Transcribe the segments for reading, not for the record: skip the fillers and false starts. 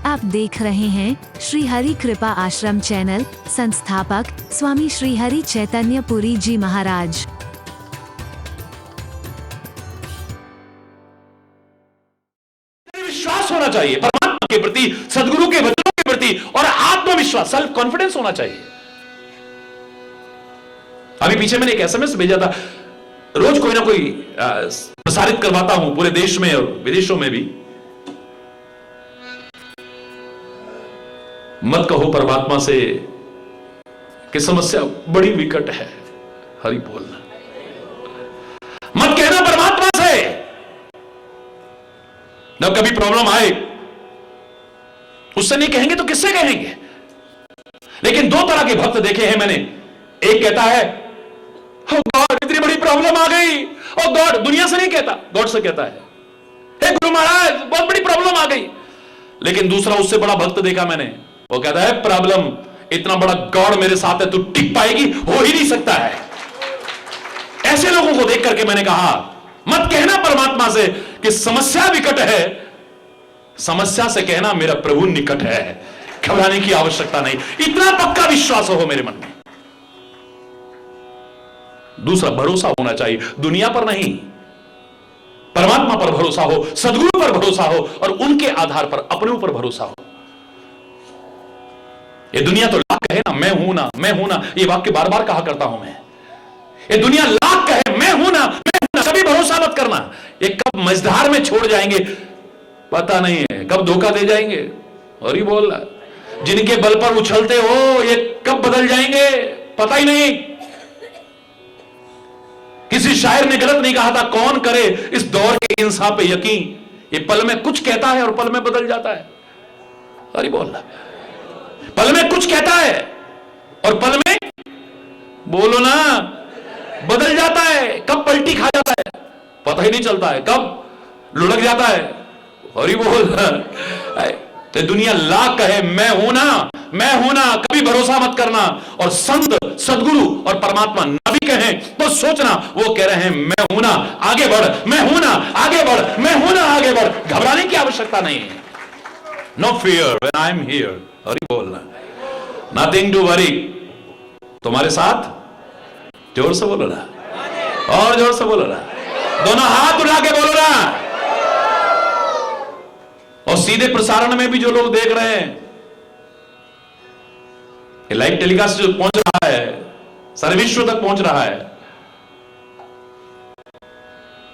आप देख रहे हैं श्री हरि कृपा आश्रम चैनल। संस्थापक स्वामी श्री हरि चैतन्य पुरी जी महाराज। विश्वास होना चाहिए परमात्मा के प्रति, सदगुरु के वचनों के प्रति, और आत्मविश्वास, सेल्फ कॉन्फिडेंस होना चाहिए। अभी पीछे मैंने एक एसएमएस भेजा था, रोज कोई ना कोई प्रसारित करवाता हूं पूरे देश में और विदेशों में भी। मत कहो परमात्मा से कि समस्या बड़ी विकट है, हरि बोलना। मत कहना परमात्मा से, जब कभी प्रॉब्लम आए उससे नहीं कहेंगे तो किससे कहेंगे। लेकिन दो तरह के भक्त देखे हैं मैंने। एक कहता है ओ गॉड इतनी बड़ी प्रॉब्लम आ गई, ओ गॉड, दुनिया से नहीं कहता, गॉड से कहता है हे गुरु महाराज बहुत बड़ी प्रॉब्लम आ गई। लेकिन दूसरा उससे बड़ा भक्त देखा मैंने, वो कहता है प्रॉब्लम, इतना बड़ा गॉड मेरे साथ है, तू टिक पाएगी, हो ही नहीं सकता है। ऐसे लोगों को देख करके मैंने कहा मत कहना परमात्मा से कि समस्या विकट है, समस्या से कहना मेरा प्रभु निकट है। घबराने की आवश्यकता नहीं, इतना पक्का विश्वास हो मेरे मन में। दूसरा भरोसा होना चाहिए, दुनिया पर नहीं, परमात्मा पर भरोसा हो, सदगुरु पर भरोसा हो, और उनके आधार पर अपने ऊपर भरोसा हो। ये दुनिया तो लाख कहे ना मैं हूं ना, मैं हूं ना, ये वाक्य बार बार कहा करता हूं मैं। ये दुनिया लाख कहे मैं हूं ना, मैं हूं ना, कभी भरोसा मत करना। ये कब मझधार में छोड़ जाएंगे पता नहीं है, कब धोखा दे जाएंगे। और ही बोल रहा, जिनके बल पर उछलते हो ये कब बदल जाएंगे पता ही नहीं। किसी शायर ने गलत नहीं कहा था, कौन करे इस दौर के इंसान पे यकीन, ये पल में कुछ कहता है और पल में बदल जाता है। अरे बोल रहा, पल में कुछ कहता है और पल में बोलो ना बदल जाता है। कब पलटी खा जाता है पता ही नहीं चलता है, कब लुढ़क जाता है। और ही बोल, तो दुनिया लाख कहे मैं हूं ना, मैं हूं ना, कभी भरोसा मत करना। और संत, सदगुरु और परमात्मा न भी कहें तो सोचना वो कह रहे हैं मैं हूं ना, आगे बढ़, मैं हूं ना, आगे बढ़, मैं हूं ना, आगे बढ़। घबराने की आवश्यकता नहीं है। No fear when I am here. और ही बोलना, नथिंग टू वरी, तुम्हारे साथ। जोर से बोलो ना, और जोर से बोलो ना, दोनों हाथ उठा के बोलो ना। और सीधे प्रसारण में भी जो लोग देख रहे हैं, लाइव टेलीकास्ट जो पहुंच रहा है, सारे विश्व तक पहुंच रहा है,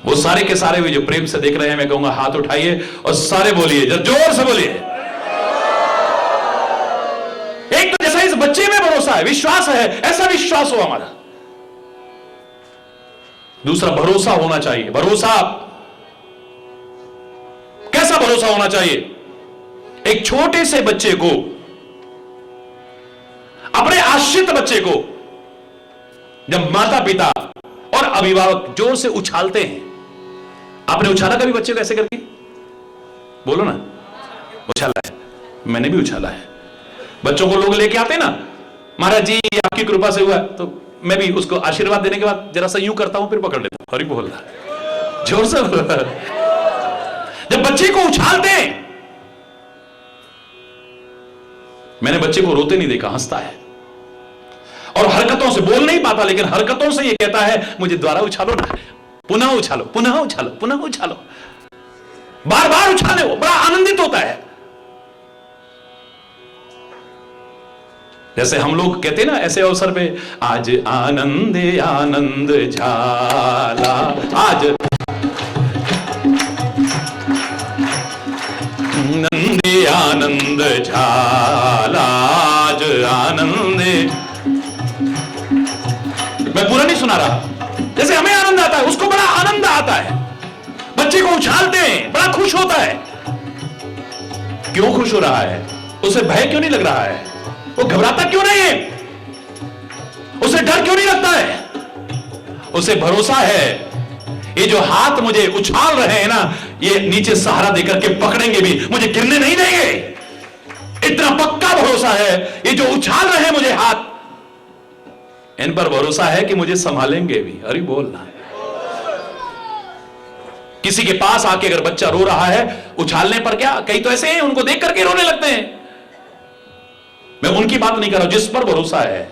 वो सारे के सारे भी जो प्रेम से देख रहे हैं, मैं कहूंगा हाथ उठाइए और सारे बोलिए, जोर से बोलिए। एक तो जैसा इस बच्चे में भरोसा है, विश्वास है, ऐसा विश्वास हो हमारा। दूसरा भरोसा होना चाहिए। भरोसा कैसा भरोसा होना चाहिए? एक छोटे से बच्चे को, अपने आश्रित बच्चे को, जब माता पिता और अभिभावक जोर से उछालते हैं, आपने उछाला कभी बच्चे को ऐसे करके? बोलो ना, उछाला है, मैंने भी उछाला है। बच्चों को लोग लेके आते हैं ना, महाराज जी आपकी कृपा से हुआ, तो मैं भी उसको आशीर्वाद देने के बाद जरा सा यूं करता हूं, फिर पकड़ लेता हूं। हरि बोल रहा, जोर से बोल रहा। जब बच्चे को उछालते हैं, मैंने बच्चे को रोते नहीं देखा, हंसता है और हरकतों से, बोल नहीं पाता लेकिन हरकतों से ये कहता है मुझे दोबारा उछालो ना, पुनः उछालो, पुनः उछालो, पुनः उछालो, बार बार उछाले। वो बड़ा आनंदित होता है। जैसे हम लोग कहते हैं ना ऐसे अवसर पे, आज आनंदे आनंद झाला, आज आनंदे आनंद झाला, आज आनंदे। मैं पूरा नहीं सुना रहा। जैसे हमें आनंद आता है, उसको बड़ा आनंद आता है। बच्चे को उछालते हैं, बड़ा खुश होता है। क्यों खुश हो रहा है? उसे भय क्यों नहीं लग रहा है? वो घबराता क्यों नहीं है? उसे डर क्यों नहीं लगता है? उसे भरोसा है ये जो हाथ मुझे उछाल रहे हैं ना, ये नीचे सहारा देकर के पकड़ेंगे भी, मुझे गिरने नहीं देंगे। इतना पक्का भरोसा है। ये जो उछाल रहे हैं मुझे हाथ, इन पर भरोसा है कि मुझे संभालेंगे भी। अरे बोलना, किसी के पास आके अगर बच्चा रो रहा है उछालने पर क्या, कई तो ऐसे हैं उनको देख करके रोने लगते हैं। मैं उनकी बात नहीं कर रहा हूं, जिस पर भरोसा है,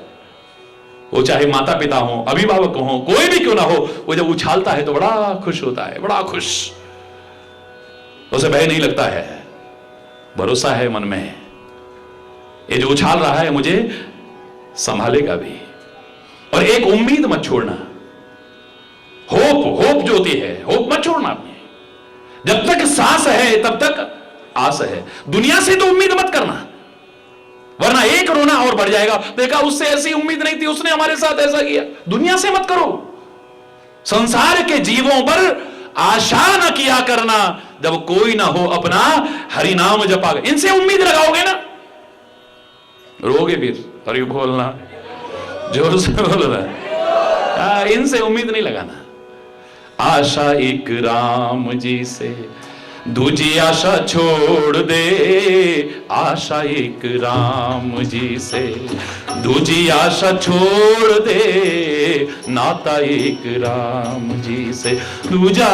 वो चाहे माता पिता हो, अभिभावक हो, कोई भी क्यों ना हो, वो जब उछालता है तो बड़ा खुश होता है, बड़ा खुश, उसे भय नहीं लगता है, भरोसा है मन में, ये जो उछाल रहा है मुझे संभालेगा भी। और एक उम्मीद मत छोड़ना, होप जो होती है, होप मत छोड़ना अपनी। जब तक सांस है तब तक आस है। दुनिया से तो उम्मीद मत करना, वरना एक रोना और बढ़ जाएगा। देखा, उससे ऐसी उम्मीद नहीं थी, उसने हमारे साथ ऐसा किया। दुनिया से मत करो, संसार के जीवों पर आशा न किया करना, जब कोई ना हो अपना हरि नाम जपा। इनसे उम्मीद लगाओगे ना, रोगे फिर। हरि बोलना, जोर से बोलना। इनसे उम्मीद नहीं लगाना। आशा एक राम जी से, दूजी आशा छोड़ दे। आशा एक राम जी से, दूजी आशा छोड़ दे। नाता एक राम जी से, दूजा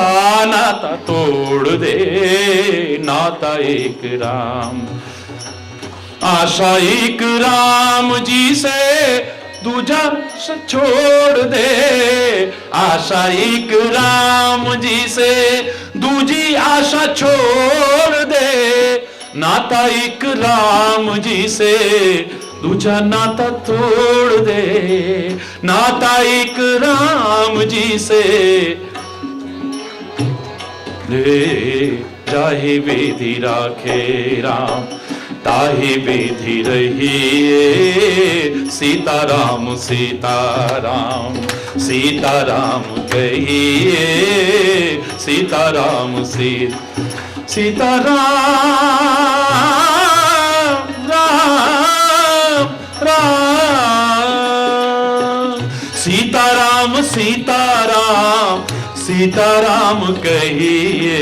नाता तोड़ दे। नाता एक राम, आशा एक राम जी से, दूजा छोड़ दे। आशा एक राम जी से, दूजी आशा छोड़ दे। नाता एक राम जी से, दूजा नाता तोड़ दे। नाता एक राम जी से, चाहे विधि राखे राम, ताहि विधि रहिए। सीताराम सीताराम, सीताराम कहिए। सीताराम सीताराम, राम राम। सीताराम सीताराम, सीताराम कहिए।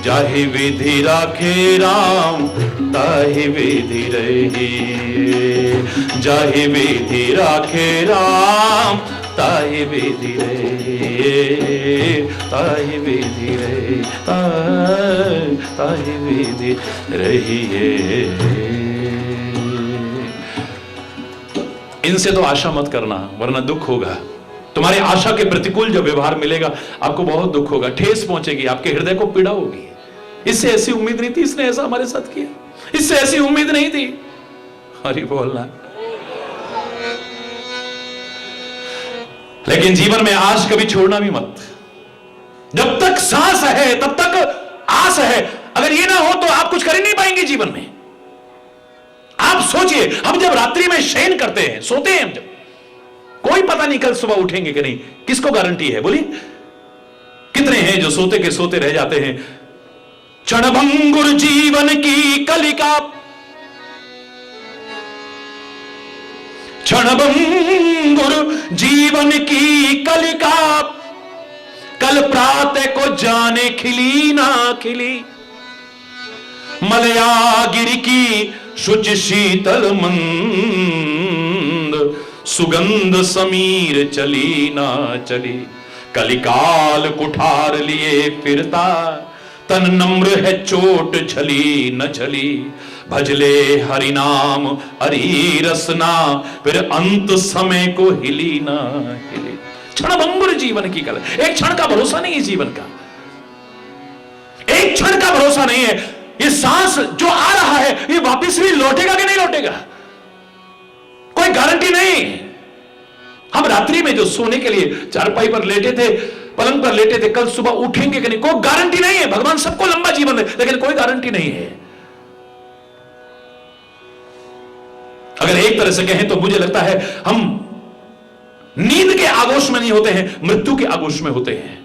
जाहि विधि राखे राम, ताहि विधि रहिए। जाहि विधि राखे राम, ताहि विधि रहिए। ताहि विधि रहिए, ताहि विधि रहिए। इनसे तो आशा मत करना, वरना दुख होगा। तुम्हारी आशा के प्रतिकूल जब व्यवहार मिलेगा, आपको बहुत दुख होगा, ठेस पहुंचेगी, आपके हृदय को पीड़ा होगी। इससे ऐसी उम्मीद नहीं थी, इसने ऐसा हमारे साथ किया, इससे ऐसी उम्मीद नहीं थी। हरि बोलना। लेकिन जीवन में आस कभी छोड़ना भी मत। जब तक सांस है तब तक आस है। अगर ये ना हो तो आप कुछ कर ही नहीं पाएंगे जीवन में। आप सोचिए, हम जब रात्रि में शयन करते हैं, सोते हैं, हम जब, कोई पता नहीं कल सुबह उठेंगे कि नहीं, किसको गारंटी है? बोलिए, कितने हैं जो सोते के सोते रह जाते हैं। क्षणभंगुर जीवन की कलिका, क्षणभंगुर जीवन की कलिका, कल प्रातः को जाने खिली ना खिली। मलयागिरी की शुच शीतल मंद, सुगंध समीर चली ना चली। कलिकाल कुठार लिए फिरता, तन नम्र है चोट झली न झली। भजले हरि नाम हरि रसना, फिर अंत समय को हिली ना हिली। क्षणभंगुर जीवन की कल, एक क्षण का भरोसा नहीं है जीवन का, एक क्षण का भरोसा नहीं है। ये सांस जो आ रहा है, ये वापस भी लौटेगा कि नहीं लौटेगा, कोई गारंटी नहीं। हम रात्रि में जो सोने के लिए चारपाई पर लेटे थे, पलंग पर लेटे थे, कल सुबह उठेंगे कि नहीं, कोई गारंटी नहीं है। भगवान सबको लंबा जीवन दे, लेकिन कोई गारंटी नहीं है। अगर एक तरह से कहें तो मुझे लगता है हम नींद के आगोश में नहीं होते हैं, मृत्यु के आगोश में होते हैं।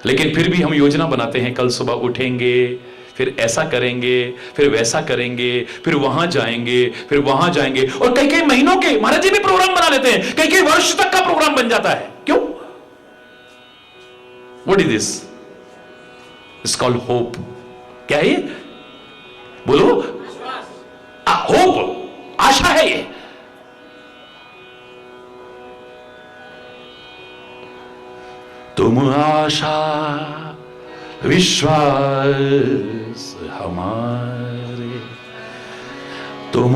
लेकिन फिर भी हम योजना बनाते हैं, कल सुबह उठेंगे, फिर ऐसा करेंगे, फिर वैसा करेंगे, फिर वहां जाएंगे, फिर वहां जाएंगे। और कई कई महीनों के महाराज जी भी प्रोग्राम बना लेते हैं, कई कई वर्ष तक का प्रोग्राम बन जाता है। क्यों? What is this? It's called hope. क्या है ये? बोलो। होप, आशा है ये। तुम आशा विश्वास हमारे, तुम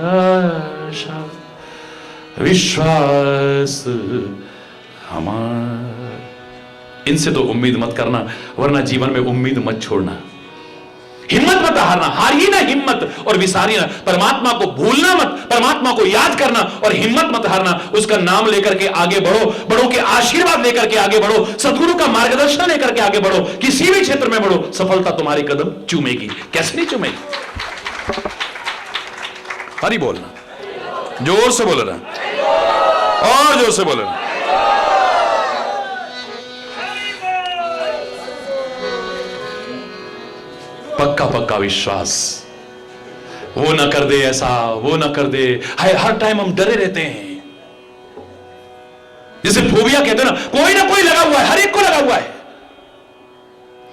आशा विश्वास हमारे। इनसे तो उम्मीद मत करना, वरना जीवन में उम्मीद मत छोड़ना, हिम्मत मत हारना, हारी ना हिम्मत और विसारी ना। परमात्मा को भूलना मत, परमात्मा को याद करना और हिम्मत मत हारना। उसका नाम लेकर के आगे बढ़ो, बड़ों के आशीर्वाद लेकर के आगे बढ़ो, सदगुरु का मार्गदर्शन लेकर के आगे बढ़ो। किसी भी क्षेत्र में बढ़ो, सफलता तुम्हारी कदम चूमेगी। कैसे नहीं चूमेगी? हरी बोलना, जोर से बोलना और जोर से बोलना। पक्का पक्का विश्वास, वो ना कर दे ऐसा, वो ना कर दे। हर टाइम हम डरे रहते हैं, जैसे फोबिया कहते हैं ना कोई लगा हुआ है, हर एक को लगा हुआ है।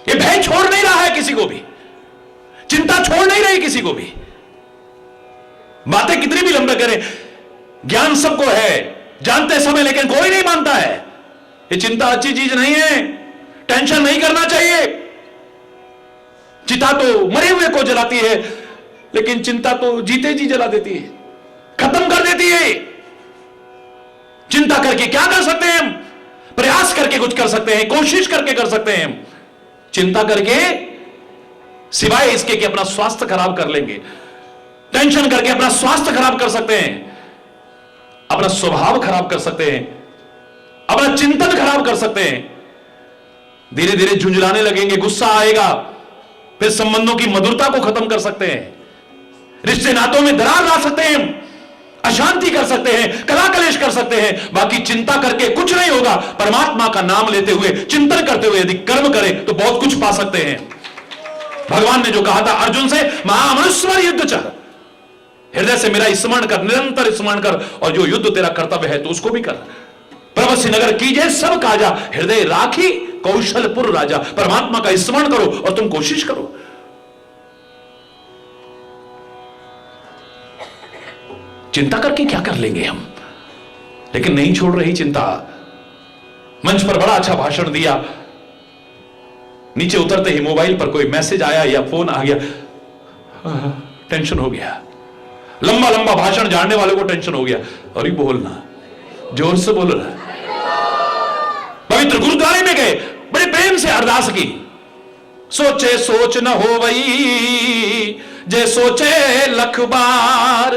ये भय छोड़ नहीं रहा है किसी को भी, चिंता छोड़ नहीं रही किसी को भी। बातें कितनी भी लंबे करें, ज्ञान सबको है जानते समय, लेकिन कोई नहीं मानता है। ये चिंता अच्छी चीज नहीं है, टेंशन नहीं करना चाहिए। चिता तो मरे हुए को जलाती है, लेकिन चिंता तो जीते जी जला देती है, खत्म कर देती है। चिंता करके क्या कर सकते हैं हम? प्रयास करके कुछ कर सकते हैं, कोशिश करके कर सकते हैं हम। चिंता करके सिवाय इसके कि अपना स्वास्थ्य खराब कर लेंगे, टेंशन करके अपना स्वास्थ्य खराब कर सकते हैं, अपना स्वभाव खराब कर सकते हैं, अपना चिंतन खराब कर सकते हैं। धीरे धीरे झुंझलाने लगेंगे, गुस्सा आएगा, फिर संबंधों की मधुरता को खत्म कर सकते हैं, रिश्ते नातों में दरार ला सकते हैं, अशांति कर सकते हैं, कला कलेश कर सकते हैं। बाकी चिंता करके कुछ नहीं होगा। परमात्मा का नाम लेते हुए, चिंतन करते हुए यदि कर्म करें तो बहुत कुछ पा सकते हैं। भगवान ने जो कहा था अर्जुन से, महामनुस्मर युद्ध चल, हृदय से मेरा स्मरण कर, निरंतर स्मरण कर, और जो युद्ध तेरा कर्तव्य है तो उसको भी कर। प्रवस्य नगर कीजिए सब काजा, हृदय राखी कौशलपुर राजा। परमात्मा का स्मरण करो और तुम कोशिश करो। चिंता करके क्या कर लेंगे हम, लेकिन नहीं छोड़ रही चिंता। मंच पर बड़ा अच्छा भाषण दिया, नीचे उतरते ही मोबाइल पर कोई मैसेज आया या फोन आ गया, टेंशन हो गया। लंबा लंबा भाषण जानने वाले को टेंशन हो गया। अरे बोलना, जोर से बोलना। पवित्र गुरुद्वारे में गए, बड़े प्रेम से अरदास की, सोचे सोच न हो वही जे सोचे लख बार।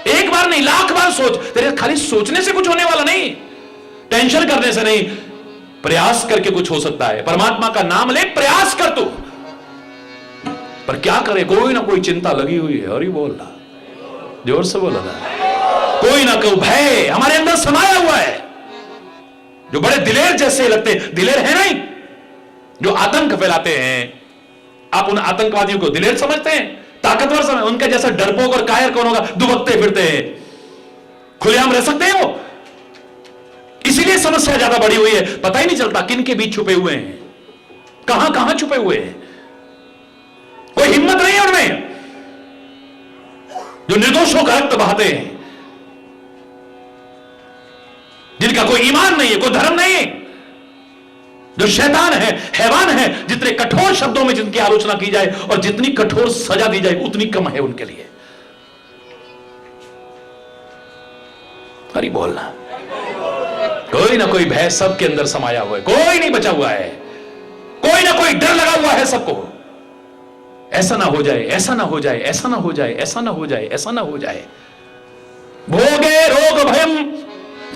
एक बार नहीं, लाख बार सोच। तेरे खाली सोचने से कुछ होने वाला नहीं, टेंशन करने से नहीं, प्रयास करके कुछ हो सकता है। परमात्मा का नाम ले, प्रयास कर तू। पर क्या करे, कोई ना कोई चिंता लगी हुई है। अरे बोलना, जोर से बोला ना। कोई ना कोई भय हमारे अंदर समाया हुआ है, जो बड़े दिलेर जैसे लगते हैं। दिलेर है नहीं, जो आतंक फैलाते हैं। आप उन आतंकवादियों को दिलेर समझते हैं, ताकतवर समझ? उनका जैसा डरपोक और कायर कौन होगा? दुबकते फिरते हैं, खुलेआम रह सकते हैं वो। इसीलिए समस्या ज्यादा बढ़ी हुई है। पता ही नहीं चलता किन के बीच छुपे हुए हैं, कहां कहां छुपे हुए हैं। कोई हिम्मत नहीं है उनमें, जो निर्दोषों का रक्त बहाते हैं, जिनका कोई ईमान नहीं है, कोई धर्म नहीं है, जो शैतान है, हैवान है। जितने कठोर शब्दों में जिनकी आलोचना की जाए और जितनी कठोर सजा दी जाए उतनी कम है उनके लिए। हरी बोलना। कोई ना कोई भय सबके अंदर समाया हुआ है, कोई नहीं बचा हुआ है, कोई ना कोई डर लगा हुआ है सबको। ऐसा ना हो जाए, ऐसा ना हो जाए, ऐसा ना हो जाए, ऐसा ना हो जाए, ऐसा ना हो जाए। भोगे रोग भयम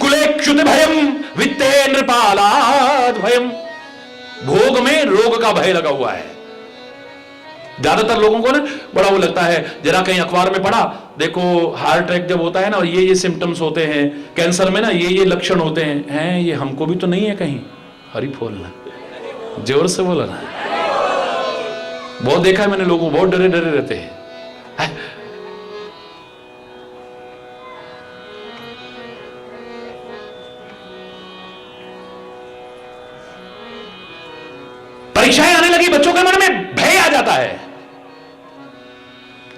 कुलेक्षुत भयम वित्ते नृपालाद भयम। भोग में रोग का भय लगा हुआ है। ज्यादातर लोगों को ना बड़ा वो लगता है, जरा कहीं अखबार में पढ़ा, देखो हार्ट अटैक जब होता है ना, और ये सिम्टम्स होते हैं, कैंसर में ना ये लक्षण होते हैं, ये हमको भी तो नहीं है कहीं। हरी बोलना, जोर से बोला ना। बहुत देखा है मैंने, लोगों बहुत डरे डरे रहते हैं। परीक्षाएं आने लगी, बच्चों के मन में भय आ जाता है,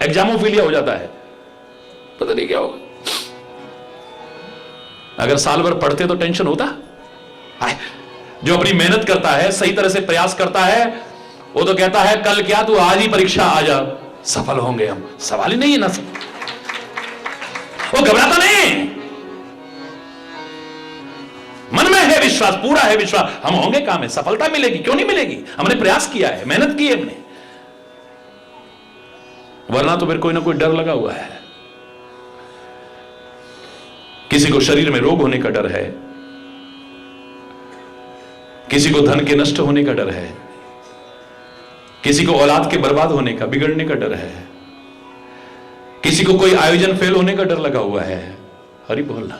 एग्जामोफिलिया हो जाता है, पता नहीं क्या होगा। अगर साल भर पढ़ते तो टेंशन होता, जो अपनी मेहनत करता है, सही तरह से प्रयास करता है, वो तो कहता है कल क्या, तू आज ही परीक्षा आ जा, सफल होंगे हम। सवाल ही नहीं है ना, वो घबराता नहीं, मन में है विश्वास, पूरा है विश्वास, हम होंगे काम है, सफलता मिलेगी। क्यों नहीं मिलेगी? हमने प्रयास किया है, मेहनत की है हमने, वरना तो फिर कोई ना कोई डर लगा हुआ है। किसी को शरीर में रोग होने का डर है, किसी को धन के नष्ट होने का डर है, किसी को औलाद के बर्बाद होने का, बिगड़ने का डर है, किसी को कोई आयोजन फेल होने का डर लगा हुआ है। हरि बोलना।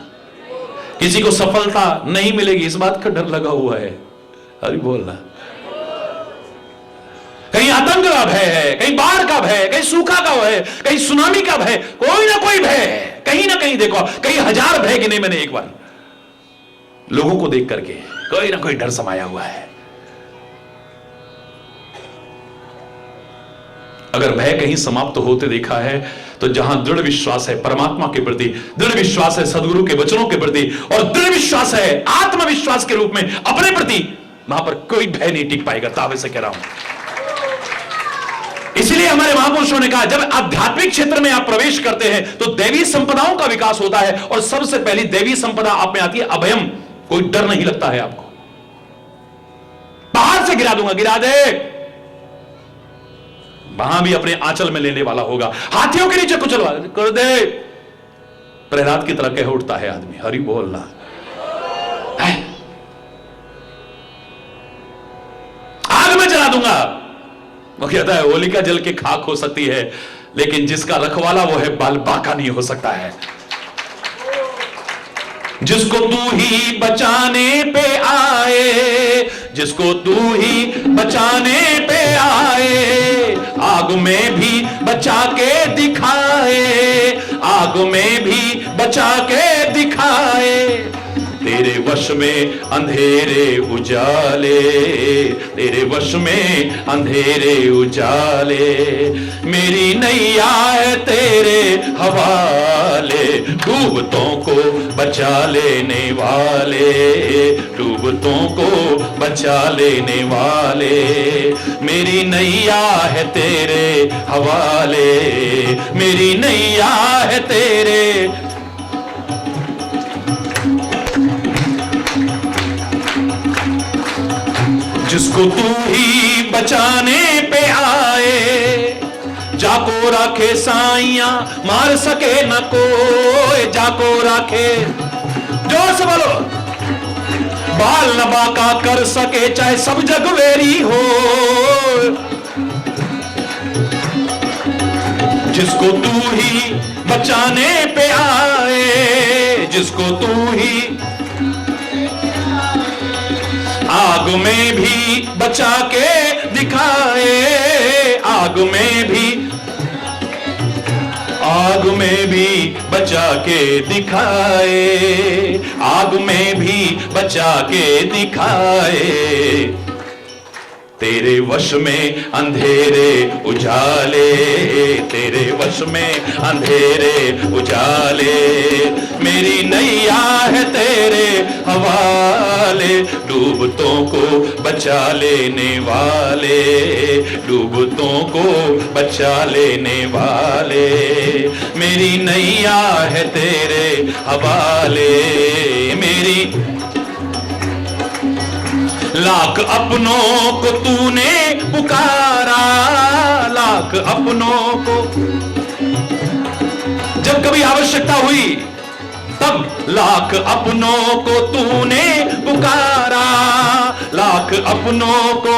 किसी को सफलता नहीं मिलेगी इस बात का डर लगा हुआ है। हरि बोलना। कहीं आतंक का भय है, कहीं बाढ़ का भय, कहीं सूखा का भय, कहीं सुनामी का भय, कोई ना कोई भय है। कहीं ना कहीं देखो, कई हजार भय गिने मैंने एक बार लोगों को देख करके, कोई ना कोई डर समाया हुआ है। अगर भय कहीं समाप्त होते देखा है तो जहां दृढ़ विश्वास है परमात्मा के प्रति, दृढ़ विश्वास है सदगुरु के वचनों के प्रति, और दृढ़ विश्वास है आत्मविश्वास के रूप में अपने प्रति, वहां पर कोई भय नहीं टिक पाएगा। तावे से कह रहा हूं। इसलिए हमारे महापुरुषों ने कहा, जब आध्यात्मिक क्षेत्र में आप प्रवेश करते हैं तो दैवी संपदाओं का विकास होता है, और सबसे पहली दैवी संपदा आप में आती है अभयम। कोई डर नहीं लगता है आपको। बाहर से गिरा दूंगा, गिरा दे, वहां भी अपने आंचल में लेने वाला होगा। हाथियों के नीचे कुचलवा कर दे, प्रहलाद की तरह कह उठता है आदमी। हरि बोलना। आग में जला दूंगा, वो कहता है होलिका जल के खाक हो सकती है, लेकिन जिसका रखवाला वो है बाल बाका नहीं हो सकता है। जिसको तू ही बचाने पे आए, जिसको तू ही बचाने पे आए, आग में भी बचा के दिखाए, आग में भी बचा के दिखाए। तेरे वश में अंधेरे उजाले, तेरे वश में अंधेरे उजाले, मेरी नैया है तेरे हवाले, डूबतों को बचा लेने वाले, डूबतों को बचा लेने वाले, मेरी नैया है तेरे हवाले, मेरी नैया है तेरे। जिसको तू ही बचाने पे आए, जाको राखे साइया मार सके न कोई, जाको राखे, जोर से बोलो, बाल न बाका कर सके चाहे सब जग वेरी हो। जिसको तू ही बचाने पे आए, जिसको तू ही आग में भी बचा के दिखाए, आग में भी, आग में भी बचा के दिखाए, आग में भी बचा के दिखाए। तेरे वश में अंधेरे उजाले, तेरे वश में अंधेरे उजाले, मेरी नैया है तेरे हवाले, डूबतों को बचा लेने वाले, डूबतों को बचा लेने वाले, मेरी नैया है तेरे हवाले, मेरी। लाख अपनों को तूने पुकारा, लाख अपनों को, जब कभी आवश्यकता हुई तब लाख अपनों को तूने पुकारा, लाख अपनों को,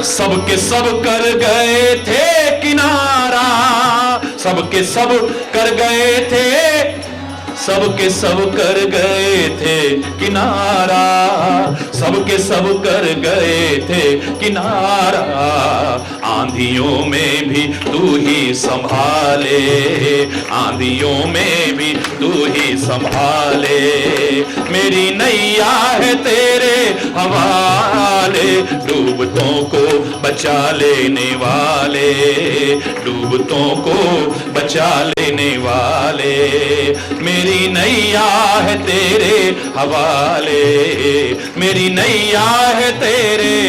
सबके सब कर गए थे किनारा, सबके सब कर गए थे, सबके सब कर गए थे किनारा, सबके सब कर गए थे किनारा। आंधियों में भी तू ही संभाले, आंधियों में भी तू ही संभाले, मेरी नैया है तेरे हवाले, डूबतों को बचा लेने वाले, डूबतों को बचा लेने वाले। मेरी नैया है तेरे हवाले, मेरी नैया है तेरे,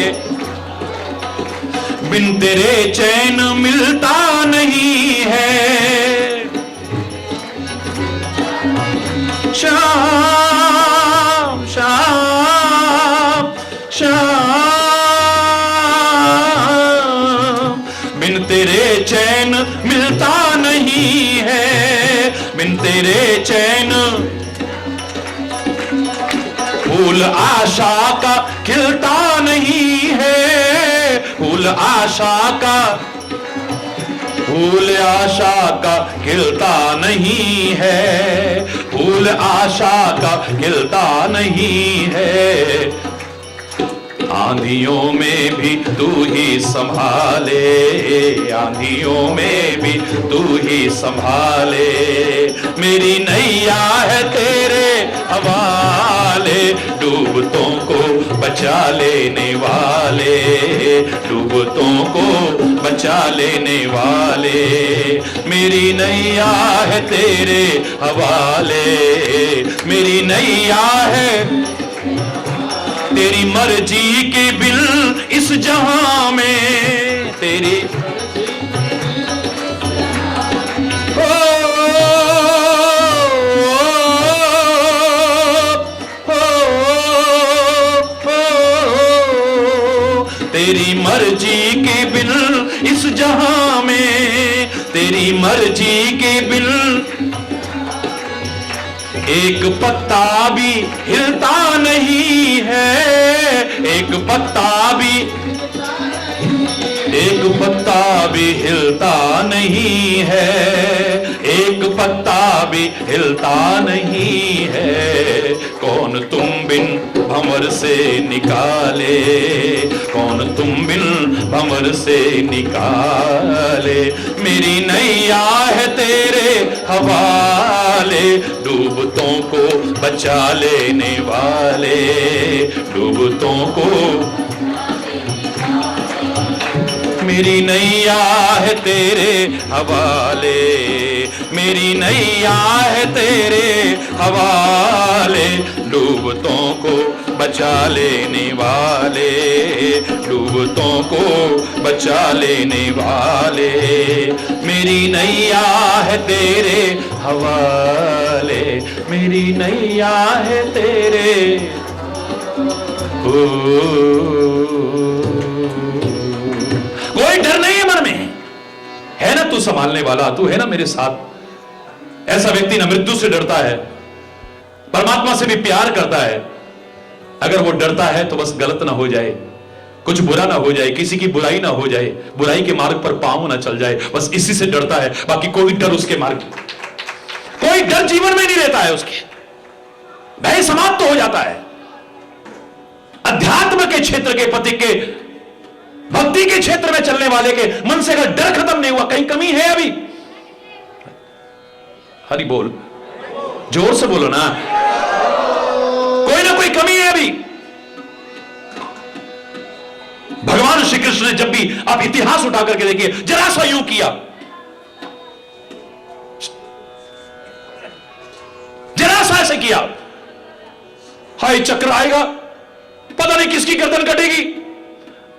बिन तेरे चैन मिलता नहीं है। शाम शाम शाम, बिन तेरे चैन मिलता नहीं है, बिन तेरे चैन। फूल आशा का खिलता नहीं है, फूल आशा का, फूल आशा का खिलता नहीं है, फूल आशा का खिलता नहीं है। आंधियों में भी तू ही संभाले, आंधियों में भी तू ही संभाले। मेरी नैया है तेरे हवाले, डूबतों को बचा लेने वाले, डूबतों को बचा लेने वाले। मेरी नैया है तेरे हवाले, मेरी नैया है, तेरी मर्जी के बिल इस जहां में, तेरी तेरी मर्जी के बिल इस जहां में, तेरी मर्जी के बिल एक पत्ता भी हिलता नहीं है, एक पत्ता भी, एक पत्ता भी हिलता नहीं है, एक पत्ता भी हिलता नहीं है। कौन तुम बिन भंवर से निकाले, कौन तुम बिन भंवर से निकाले। मेरी नैया है तेरे हवाले, डूबतों को बचा लेने वाले, डूबतों को। मेरी नैया है तेरे हवाले, मेरी नैया है तेरे हवाले, डूबतों को बचा लेने वाले, डूबतों को बचा लेने वाले। मेरी नैया है तेरे हवाले, मेरी नैया है तेरे। कोई डर नहीं है मन में, है ना तू संभालने वाला, तू है ना मेरे साथ। ऐसा व्यक्ति ना मृत्यु से डरता है, परमात्मा से भी प्यार करता है। अगर वो डरता है तो बस गलत ना हो जाए, कुछ बुरा ना हो जाए, किसी की बुराई ना हो जाए, बुराई के मार्ग पर पांव ना चल जाए, बस इसी से डरता है। बाकी कोई डर उसके मार्ग, कोई डर जीवन में नहीं रहता है उसके, भय समाप्त तो हो जाता है। अध्यात्म के क्षेत्र के पति के, भक्ति के क्षेत्र में चलने वाले के मन से अगर डर खत्म नहीं हुआ, कहीं कमी है अभी? हरि बोल, जोर से बोलो ना, कोई ना कोई कमी है अभी। भगवान श्री कृष्ण ने जब भी, आप इतिहास उठा करके देखिए, जरा सा यूं किया, जरा सा ऐसे किया, हाय चक्र आएगा, पता नहीं किसकी गर्दन कटेगी।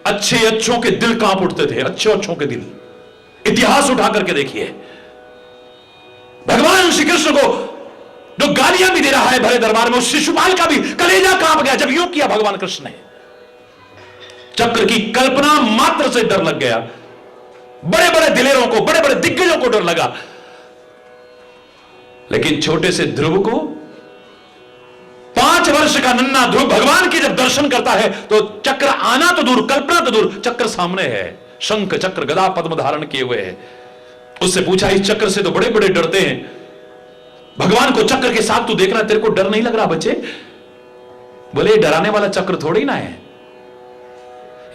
अच्छे अच्छों के दिल कांप उठते थे, अच्छे अच्छों के दिल। इतिहास उठा करके देखिए, भगवान श्री कृष्ण को जो गालियां भी दे रहा है भरे दरबार में, उस शिशुपाल का भी कलेजा कांप गया जब यूं किया भगवान कृष्ण ने। चक्र की कल्पना मात्र से डर लग गया, बड़े बड़े दिलेरों को, बड़े बड़े दिग्गजों को डर लगा, लेकिन छोटे से ध्रुव को, 5 वर्ष का नन्हा ध्रुव भगवान के जब दर्शन करता है तो चक्र आना तो दूर, कल्पना तो दूर, चक्र सामने है, शंख चक्र गदा पद्म धारण किए हुए है। उससे पूछा, इस चक्र से तो बड़े बड़े डरते हैं, भगवान को चक्र के साथ तू देखना, तेरे को डर नहीं लग रहा बच्चे? बोले डराने वाला चक्र थोड़ी ना है,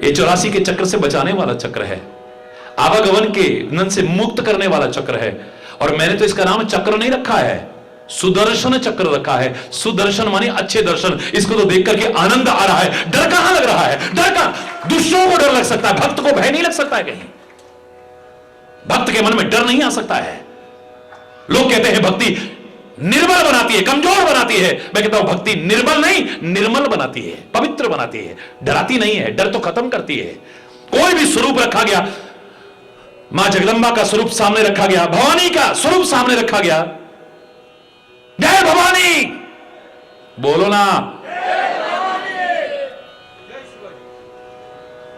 ये 84 के चक्र से बचाने वाला चक्र है, आवागमन के नन से मुक्त करने वाला चक्र है। और मैंने तो इसका नाम चक्र नहीं रखा है, सुदर्शन चक्र रखा है। सुदर्शन माने अच्छे दर्शन। इसको तो देख करके आनंद आ रहा है, डर कहां लग रहा है? डर कहां? दूसरों को डर लग सकता है, भक्त को भय नहीं लग सकता है कहीं। भक्त के मन में डर नहीं आ सकता है। लोग कहते हैं भक्ति निर्बल बनाती है, कमजोर बनाती है। मैं कहता हूं भक्ति निर्बल नहीं, निर्मल बनाती है, पवित्र बनाती है, डराती नहीं है, डर तो खत्म करती है। कोई भी स्वरूप रखा गया, मां जगदंबा का स्वरूप सामने रखा गया, भवानी का स्वरूप सामने रखा गया, जय भवानी बोलो ना,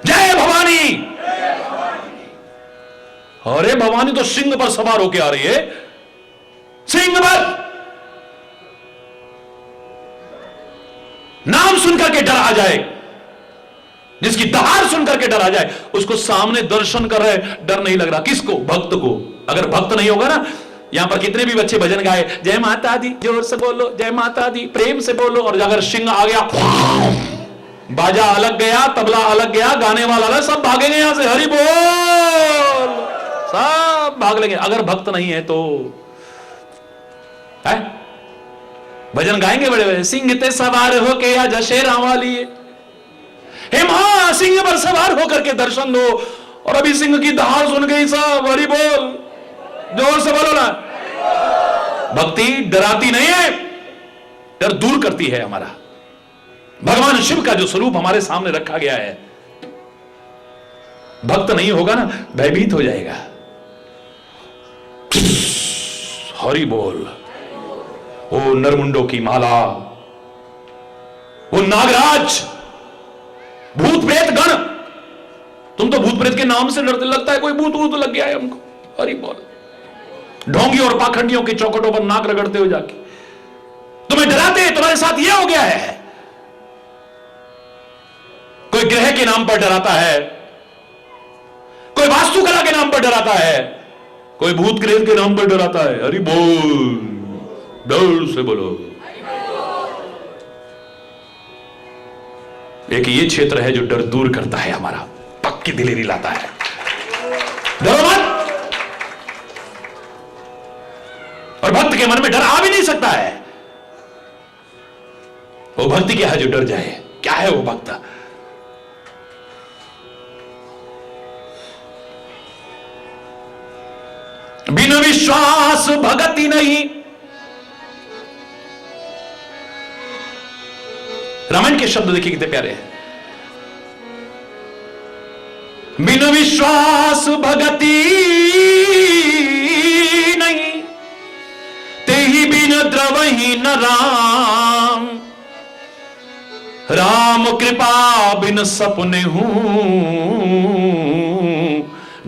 जय भवानी। अरे भवानी तो सिंह पर सवार होके आ रही है, सिंह पर। नाम सुनकर के डर आ जाए, जिसकी दहाड़ सुनकर के डर आ जाए, उसको सामने दर्शन कर रहे, डर नहीं लग रहा। किसको? भक्त को। अगर भक्त नहीं होगा ना, यहां पर कितने भी बच्चे भजन गाए, जय माता दी, जोर से बोलो, जय माता दी, प्रेम से बोलो, और अगर सिंह आ गया, बाजा अलग गया, तबला अलग गया, गाने वाला अलग, सब भागेंगे यहां से, हरि बोल, सब भाग लेंगे। अगर भक्त नहीं है तो है? भजन गाएंगे बड़े बड़े, सिंह ते सवार होके या जशेरा वाली, हे मां सिंह पर सवार होकर के दर्शन दो। और अभी सिंह की दहाड़ सुन गई, सब हरि बोल, जोर से बोलो ना। भक्ति डराती नहीं है, डर दूर करती है हमारा। भगवान शिव का जो स्वरूप हमारे सामने रखा गया है, भक्त नहीं होगा ना, भयभीत हो जाएगा। हरि बोल। ओ नरमुंडों की माला, वो नागराज, भूत प्रेत गण, तुम तो भूत प्रेत के नाम से डरते, लगता है कोई भूत भूत लग गया है हमको। हरि बोल। ढोंगी और पाखंडियों की चौखटों पर नाक रगड़ते हो जाके, तुम्हें डराते हैं, तुम्हारे साथ यह हो गया है। कोई ग्रह के नाम पर डराता है, कोई वास्तुकला के नाम पर डराता है, कोई भूत प्रेत के नाम पर डराता है। हरि बोल, डर से बोलो। एक ये क्षेत्र है जो डर दूर करता है हमारा, पक्की दिलेरी लाता है। डरो मत। और भक्त के मन में डर आ भी नहीं सकता है। वो भक्ति क्या है जो डर जाए? क्या है वो भक्त? बिन विश्वास भगति नहीं। रामायण के शब्द देखिए कितने प्यारे हैं। बिन विश्वास भगति नहीं, तेहि बिन द्रवहि न राम। राम कृपा बिन सपने हूं,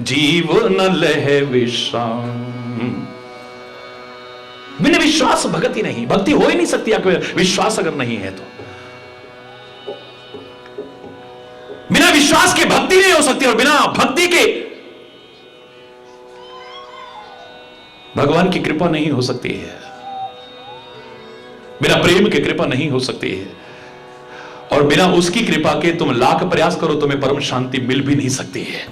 जीव न लहे विश्राम। बिन विश्वास भगति नहीं, भक्ति हो ही नहीं सकती आपको विश्वास अगर नहीं है तो। बिना विश्वास के भक्ति नहीं हो सकती, और बिना भक्ति के भगवान की कृपा नहीं हो सकती है। बिना प्रेम के कृपा नहीं हो सकती है, और बिना उसकी कृपा के तुम लाख प्रयास करो तुम्हें परम शांति मिल भी नहीं सकती है।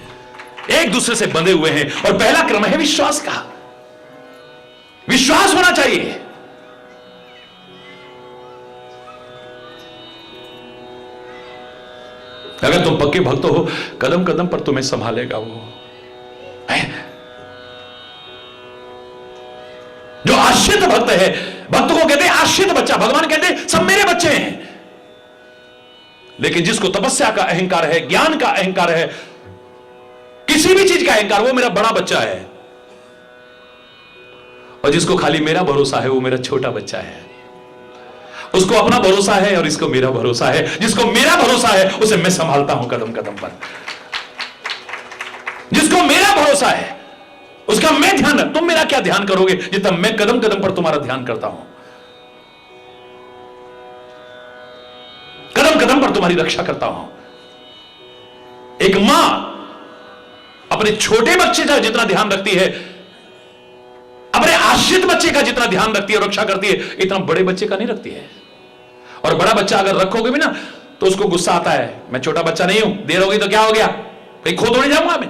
एक दूसरे से बंधे हुए हैं, और पहला क्रम है विश्वास का। विश्वास होना चाहिए। अगर तुम पक्के भक्त हो, कदम कदम पर तुम्हें संभालेगा वो है? जो आश्रित भक्त है, भक्त को कहते हैं आश्रित बच्चा। भगवान कहते हैं सब मेरे बच्चे हैं। लेकिन जिसको तपस्या का अहंकार है, ज्ञान का अहंकार है, किसी भी चीज का अहंकार, वो मेरा बड़ा बच्चा है। और जिसको खाली मेरा भरोसा है, वो मेरा छोटा बच्चा है। उसको अपना भरोसा है और इसको मेरा भरोसा है। जिसको मेरा भरोसा है उसे मैं संभालता हूं कदम कदम पर। जिसको मेरा भरोसा है उसका मैं ध्यान रख। तुम मेरा क्या ध्यान करोगे जितना मैं कदम कदम पर तुम्हारा ध्यान करता हूं। कदम कदम पर तुम्हारी रक्षा करता हूं। एक मां अपने छोटे बच्चे का जितना ध्यान रखती है, अपने आश्रित बच्चे का जितना ध्यान रखती है, रक्षा करती है, इतना बड़े बच्चे का नहीं रखती है। और बड़ा बच्चा अगर रखोगे भी ना तो उसको गुस्सा आता है, मैं छोटा बच्चा नहीं हूं, देर हो गई तो क्या हो गया, कहीं खो तो नहीं जाऊंगा मैं।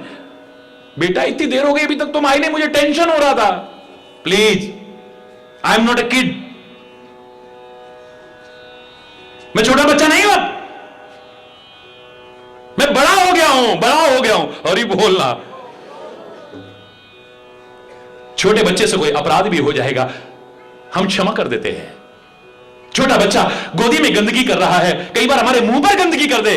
बेटा इतनी देर हो गई अभी तक तुम आई नहीं, मुझे टेंशन हो रहा था। Please, I am not a kid. मैं छोटा बच्चा नहीं हूं, मैं बड़ा हूं, बड़ा हो गया हूं। अरे बोलना, छोटे बच्चे से कोई अपराध भी हो जाएगा, हम क्षमा कर देते हैं। छोटा बच्चा गोदी में गंदगी कर रहा है, कई बार हमारे मुंह पर गंदगी कर दे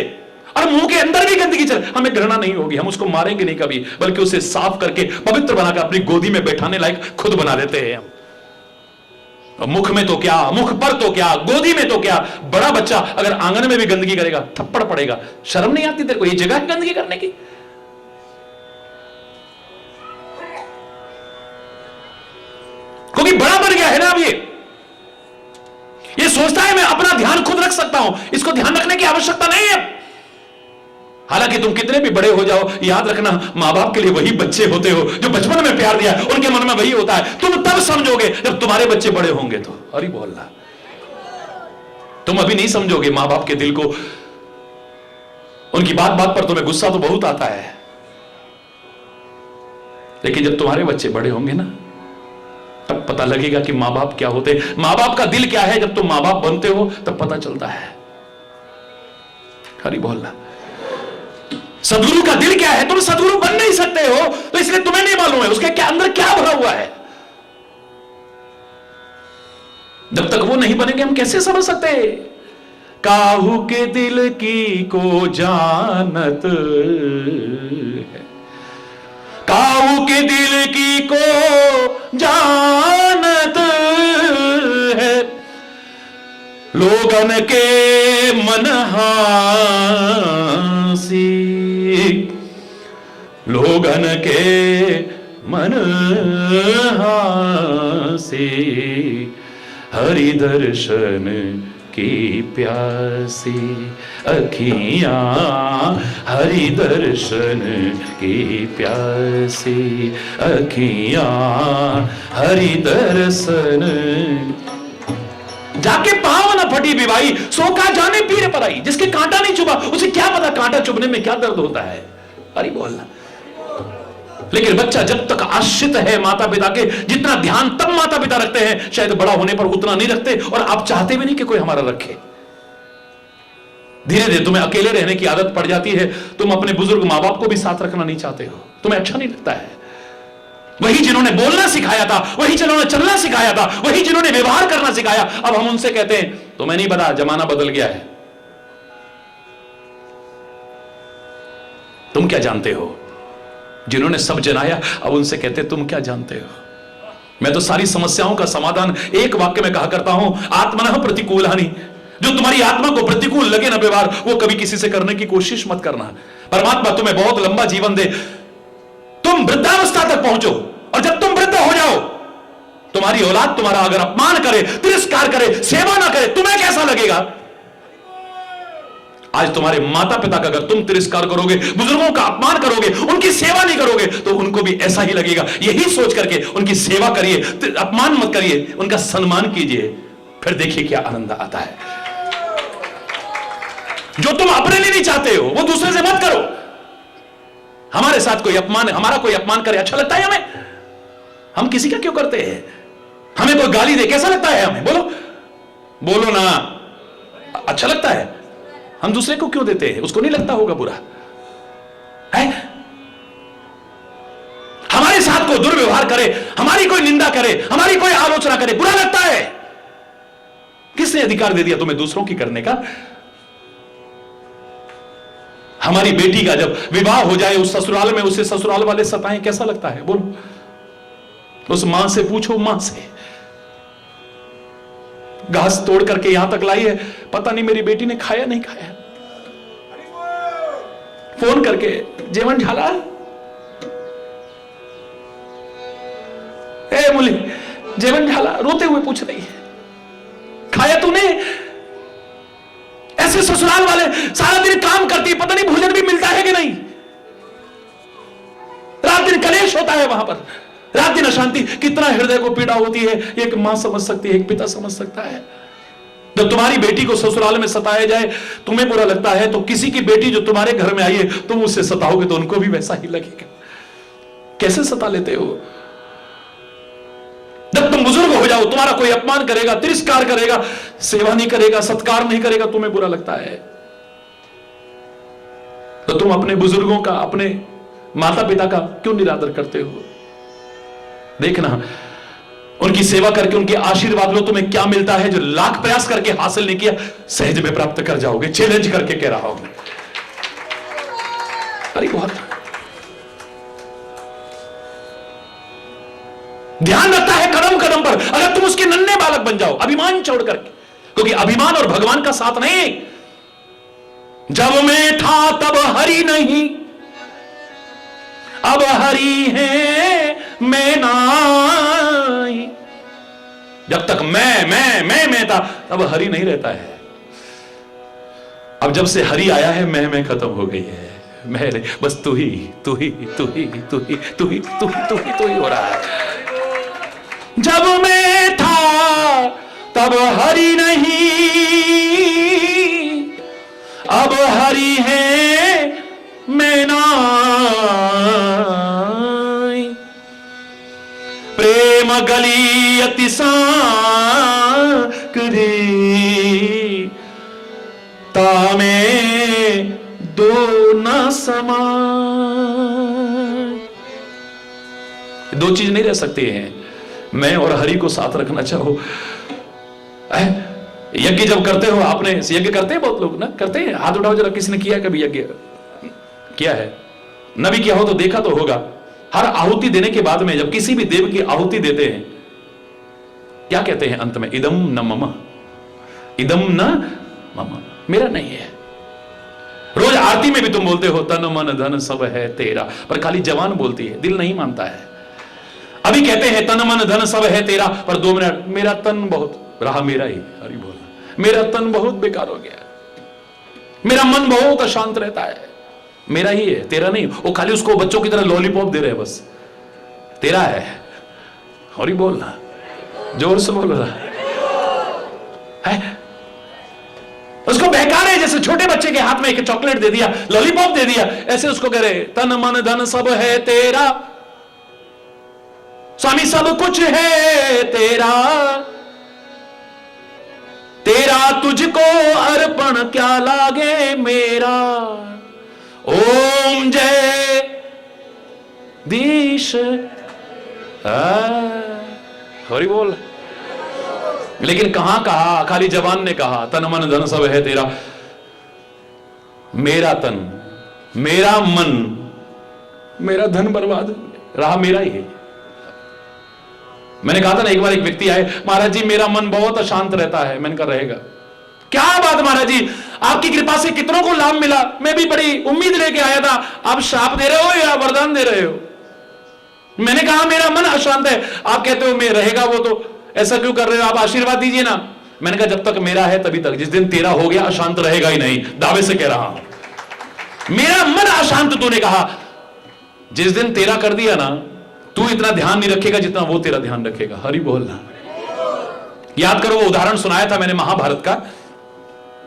और मुंह के अंदर भी गंदगी चल, हमें घृणा नहीं होगी, हम उसको मारेंगे नहीं कभी, बल्कि उसे साफ करके पवित्र बनाकर अपनी गोदी में बैठाने लायक खुद बना देते हैं हम। और मुख में तो क्या, मुख पर तो क्या, गोदी में तो क्या, बड़ा बच्चा अगर आंगन में भी गंदगी करेगा थप्पड़ पड़ेगा। शर्म नहीं आती तेरे को? ये जगह है गंदगी करने की? क्योंकि बड़ा बन गया है ना अब ये सोचता है मैं अपना ध्यान खुद रख सकता हूं, इसको ध्यान रखने की आवश्यकता नहीं है। हालांकि तुम कितने भी बड़े हो जाओ, याद रखना मां बाप के लिए वही बच्चे होते हो जो बचपन में प्यार दिया, उनके मन में वही होता है। तुम तब समझोगे जब तुम्हारे बच्चे बड़े होंगे तो। अरे बोलना, तुम अभी नहीं समझोगे मां बाप के दिल को, उनकी बात बात पर तुम्हें गुस्सा तो बहुत आता है, लेकिन जब तुम्हारे बच्चे बड़े होंगे ना, तब पता लगेगा कि मां बाप क्या होते, मां बाप का दिल क्या है। जब तुम मां बाप बनते हो तब पता चलता है। हरी बोलना, सदगुरु का दिल क्या है। तुम सदगुरु बन नहीं सकते हो तो इसलिए तुम्हें नहीं मालूम है उसके क्या अंदर क्या भरा हुआ है। जब तक वो नहीं बनेंगे हम कैसे समझ सकते। काहू के दिल की को जानत है, काहू के दिल की को जानत है, लोगन के मन हासी, लोगन के मन हासी, हरि दर्शन की प्यासी अखियां, हरि दर्शन की प्यासी अखियां, हरि दर्शन। जाके पांव न फटी विवाही, सो का जाने पीर पर आई। जिसके कांटा नहीं चुभा उसे क्या पता कांटा चुभने में क्या दर्द होता है। अरे बोलना, लेकिन बच्चा जब तक आश्रित है माता पिता के, जितना ध्यान तब माता पिता रखते हैं शायद बड़ा होने पर उतना नहीं रखते, और आप चाहते भी नहीं कि कोई हमारा रखे। धीरे धीरे तुम्हें अकेले रहने की आदत पड़ जाती है, तुम अपने बुजुर्ग मां बाप को भी साथ रखना नहीं चाहते हो, तुम्हें अच्छा नहीं लगता है। वही जिन्होंने बोलना सिखाया था, वही जिन्होंने चलना सिखाया था, वही जिन्होंने व्यवहार करना सिखाया, अब हम उनसे कहते हैं तुम्हें नहीं पता जमाना बदल गया है, तुम क्या जानते हो। जिन्होंने सब जनाया अब उनसे कहते तुम क्या जानते हो। मैं तो सारी समस्याओं का समाधान एक वाक्य में कहा करता हूं, आत्मनः प्रतिकूलानि। जो तुम्हारी आत्मा को प्रतिकूल लगे ना व्यवहार, वो कभी किसी से करने की कोशिश मत करना। परमात्मा तुम्हें बहुत लंबा जीवन दे, तुम वृद्धावस्था तक पहुंचो, और जब तुम वृद्ध हो जाओ तुम्हारी औलाद तुम्हारा अगर अपमान करे, तिरस्कार करे, सेवा ना करे, तुम्हें कैसा लगेगा। आज तुम्हारे माता पिता का अगर तुम तिरस्कार करोगे, बुजुर्गों का अपमान करोगे, उनकी सेवा नहीं करोगे, तो उनको भी ऐसा ही लगेगा। यही सोच करके उनकी सेवा करिए, अपमान मत करिए, उनका सम्मान कीजिए, फिर देखिए क्या आनंद आता है। जो तुम अपने लिए नहीं चाहते हो वो दूसरे से मत करो। हमारे साथ कोई अपमान, हमारा कोई अपमान करे अच्छा लगता है हमें? हम किसी का क्यों करते हैं? हमें कोई गाली दे कैसा लगता है हमें? बोलो बोलो ना, अच्छा लगता है? हम दूसरे को क्यों देते हैं? उसको नहीं लगता होगा बुरा है? हमारे साथ कोई दुर्व्यवहार करे, हमारी कोई निंदा करे, हमारी कोई आलोचना करे, बुरा लगता है। किसने अधिकार दे दिया तुम्हें दूसरों की करने का? हमारी बेटी का जब विवाह हो जाए उस ससुराल में, उसे ससुराल वाले सताएं, कैसा लगता है? बोलो, उस मां से पूछो, मां से घास तोड़ करके यहां तक लाई है, पता नहीं मेरी बेटी ने खाया नहीं खाया। फोन करके जेवण झाला, ए मुली जेवण झाला, रोते हुए पूछ रही है, खाया तूने? ऐसे ससुराल वाले सारा दिन काम करती है, पता नहीं भोजन भी मिलता है कि नहीं। रात दिन कलेश होता है वहां पर, रात दिन अशांति। कितना हृदय को पीड़ा होती है, एक मां समझ सकती है, एक पिता समझ सकता है। जब तुम्हारी बेटी को ससुराल में सताया जाए तुम्हें बुरा लगता है, तो किसी की बेटी जो तुम्हारे घर में आई है तुम उससे सताओगे तो उनको भी वैसा ही लगेगा। कैसे सता लेते हो? जब तुम बुजुर्ग हो जाओ, तुम्हारा कोई अपमान करेगा, तिरस्कार करेगा, सेवा नहीं करेगा, सत्कार नहीं करेगा, तुम्हें बुरा लगता है। तो तो तुम अपने बुजुर्गों का, अपने माता पिता का क्यों निरादर करते हो? देखना, उनकी सेवा करके उनके आशीर्वाद लो, तुम्हें क्या मिलता है जो लाख प्रयास करके हासिल नहीं किया, सहज में प्राप्त कर जाओगे। चैलेंज करके कह रहा हूं। अरे बहुत ध्यान रखता है कदम कदम पर, अगर तुम उसके नन्हे बालक बन जाओ अभिमान छोड़ करके, क्योंकि अभिमान और भगवान का साथ नहीं। जब मैं था तब हरि नहीं, अब हरि है मैं नहीं। जब तक मैं था, तब हरि नहीं रहता है। अब जब से हरि आया है, मैं खत्म हो गई है। मैं नहीं, बस तू ही तू ही तू ही तू ही तू ही तू ही तू ही तू ही हो रहा है। जब मैं था तब हरि नहीं, अब हरि है मैं नहीं। प्रेम गली अति सांकरी, तामे दो न समान। दो चीज नहीं रह सकती हैं, मैं और हरि को साथ रखना चाहो। यज्ञ जब करते हो, आपने यज्ञ करते हैं बहुत लोग ना, करते हैं, हाथ उठाओ जरा, किसने किया है कभी यज्ञ? किया है? न भी किया हो तो देखा तो होगा। हर आहुति देने के बाद में जब किसी भी देव की आहुति देते हैं, क्या कहते हैं अंत में? इदम न मम, इदम न मम, मेरा नहीं है। रोज आरती में भी तुम बोलते हो तन मन धन सब है तेरा, पर खाली जवान बोलती है, दिल नहीं मानता है। अभी कहते हैं तन मन धन सब है तेरा, पर 2 मिनट मेरा तन बहुत रहा मेरा ही, हरि बोल, मेरा तन बहुत बेकार हो गया, मेरा मन बहुत अशांत रहता है, मेरा ही है, तेरा नहीं। वो खाली उसको बच्चों की तरह लॉलीपॉप दे रहे हैं, बस तेरा है। हरि बोलना, जोर से बोल रहा है। उसको बहका रहे, जैसे छोटे बच्चे के हाथ में एक चॉकलेट दे दिया, लॉलीपॉप दे दिया, ऐसे उसको कह रहे तन मन धन सब है तेरा, स्वामी सब कुछ है तेरा, तेरा तुझको अर्पण क्या लागे मेरा। ओम जय दीश, हरि बोल। लेकिन कहां कहा? खाली जवान ने कहा तन मन धन सब है तेरा। मेरा तन, मेरा मन, मेरा धन बर्बाद रहा, मेरा ही है। मैंने कहा था ना, एक बार एक व्यक्ति आए, महाराज जी मेरा मन बहुत अशांत रहता है। मैंने कहा रहेगा, क्या बात महाराज जी, आपकी कृपा से कितनों को लाभ मिला, मैं भी बड़ी उम्मीद लेके आया था, आप शाप दे रहे हो या वरदान दे रहे हो? मैंने कहा मेरा मन अशांत है, आप कहते हो मैं रहेगा, वो तो ऐसा क्यों कर रहे हो, आप आशीर्वाद दीजिए ना। मैंने कहा जब तक मेरा है तभी तक, जिस दिन तेरा हो गया अशांत रहेगा ही नहीं, दावे से कह रहा हूं। मेरा मन अशांत, तूने कहा, जिस दिन तेरा कर दिया ना, तू इतना ध्यान नहीं रखेगा जितना वो तेरा ध्यान रखेगा। हरि बोलना। याद करो, वो उदाहरण सुनाया था मैंने महाभारत का,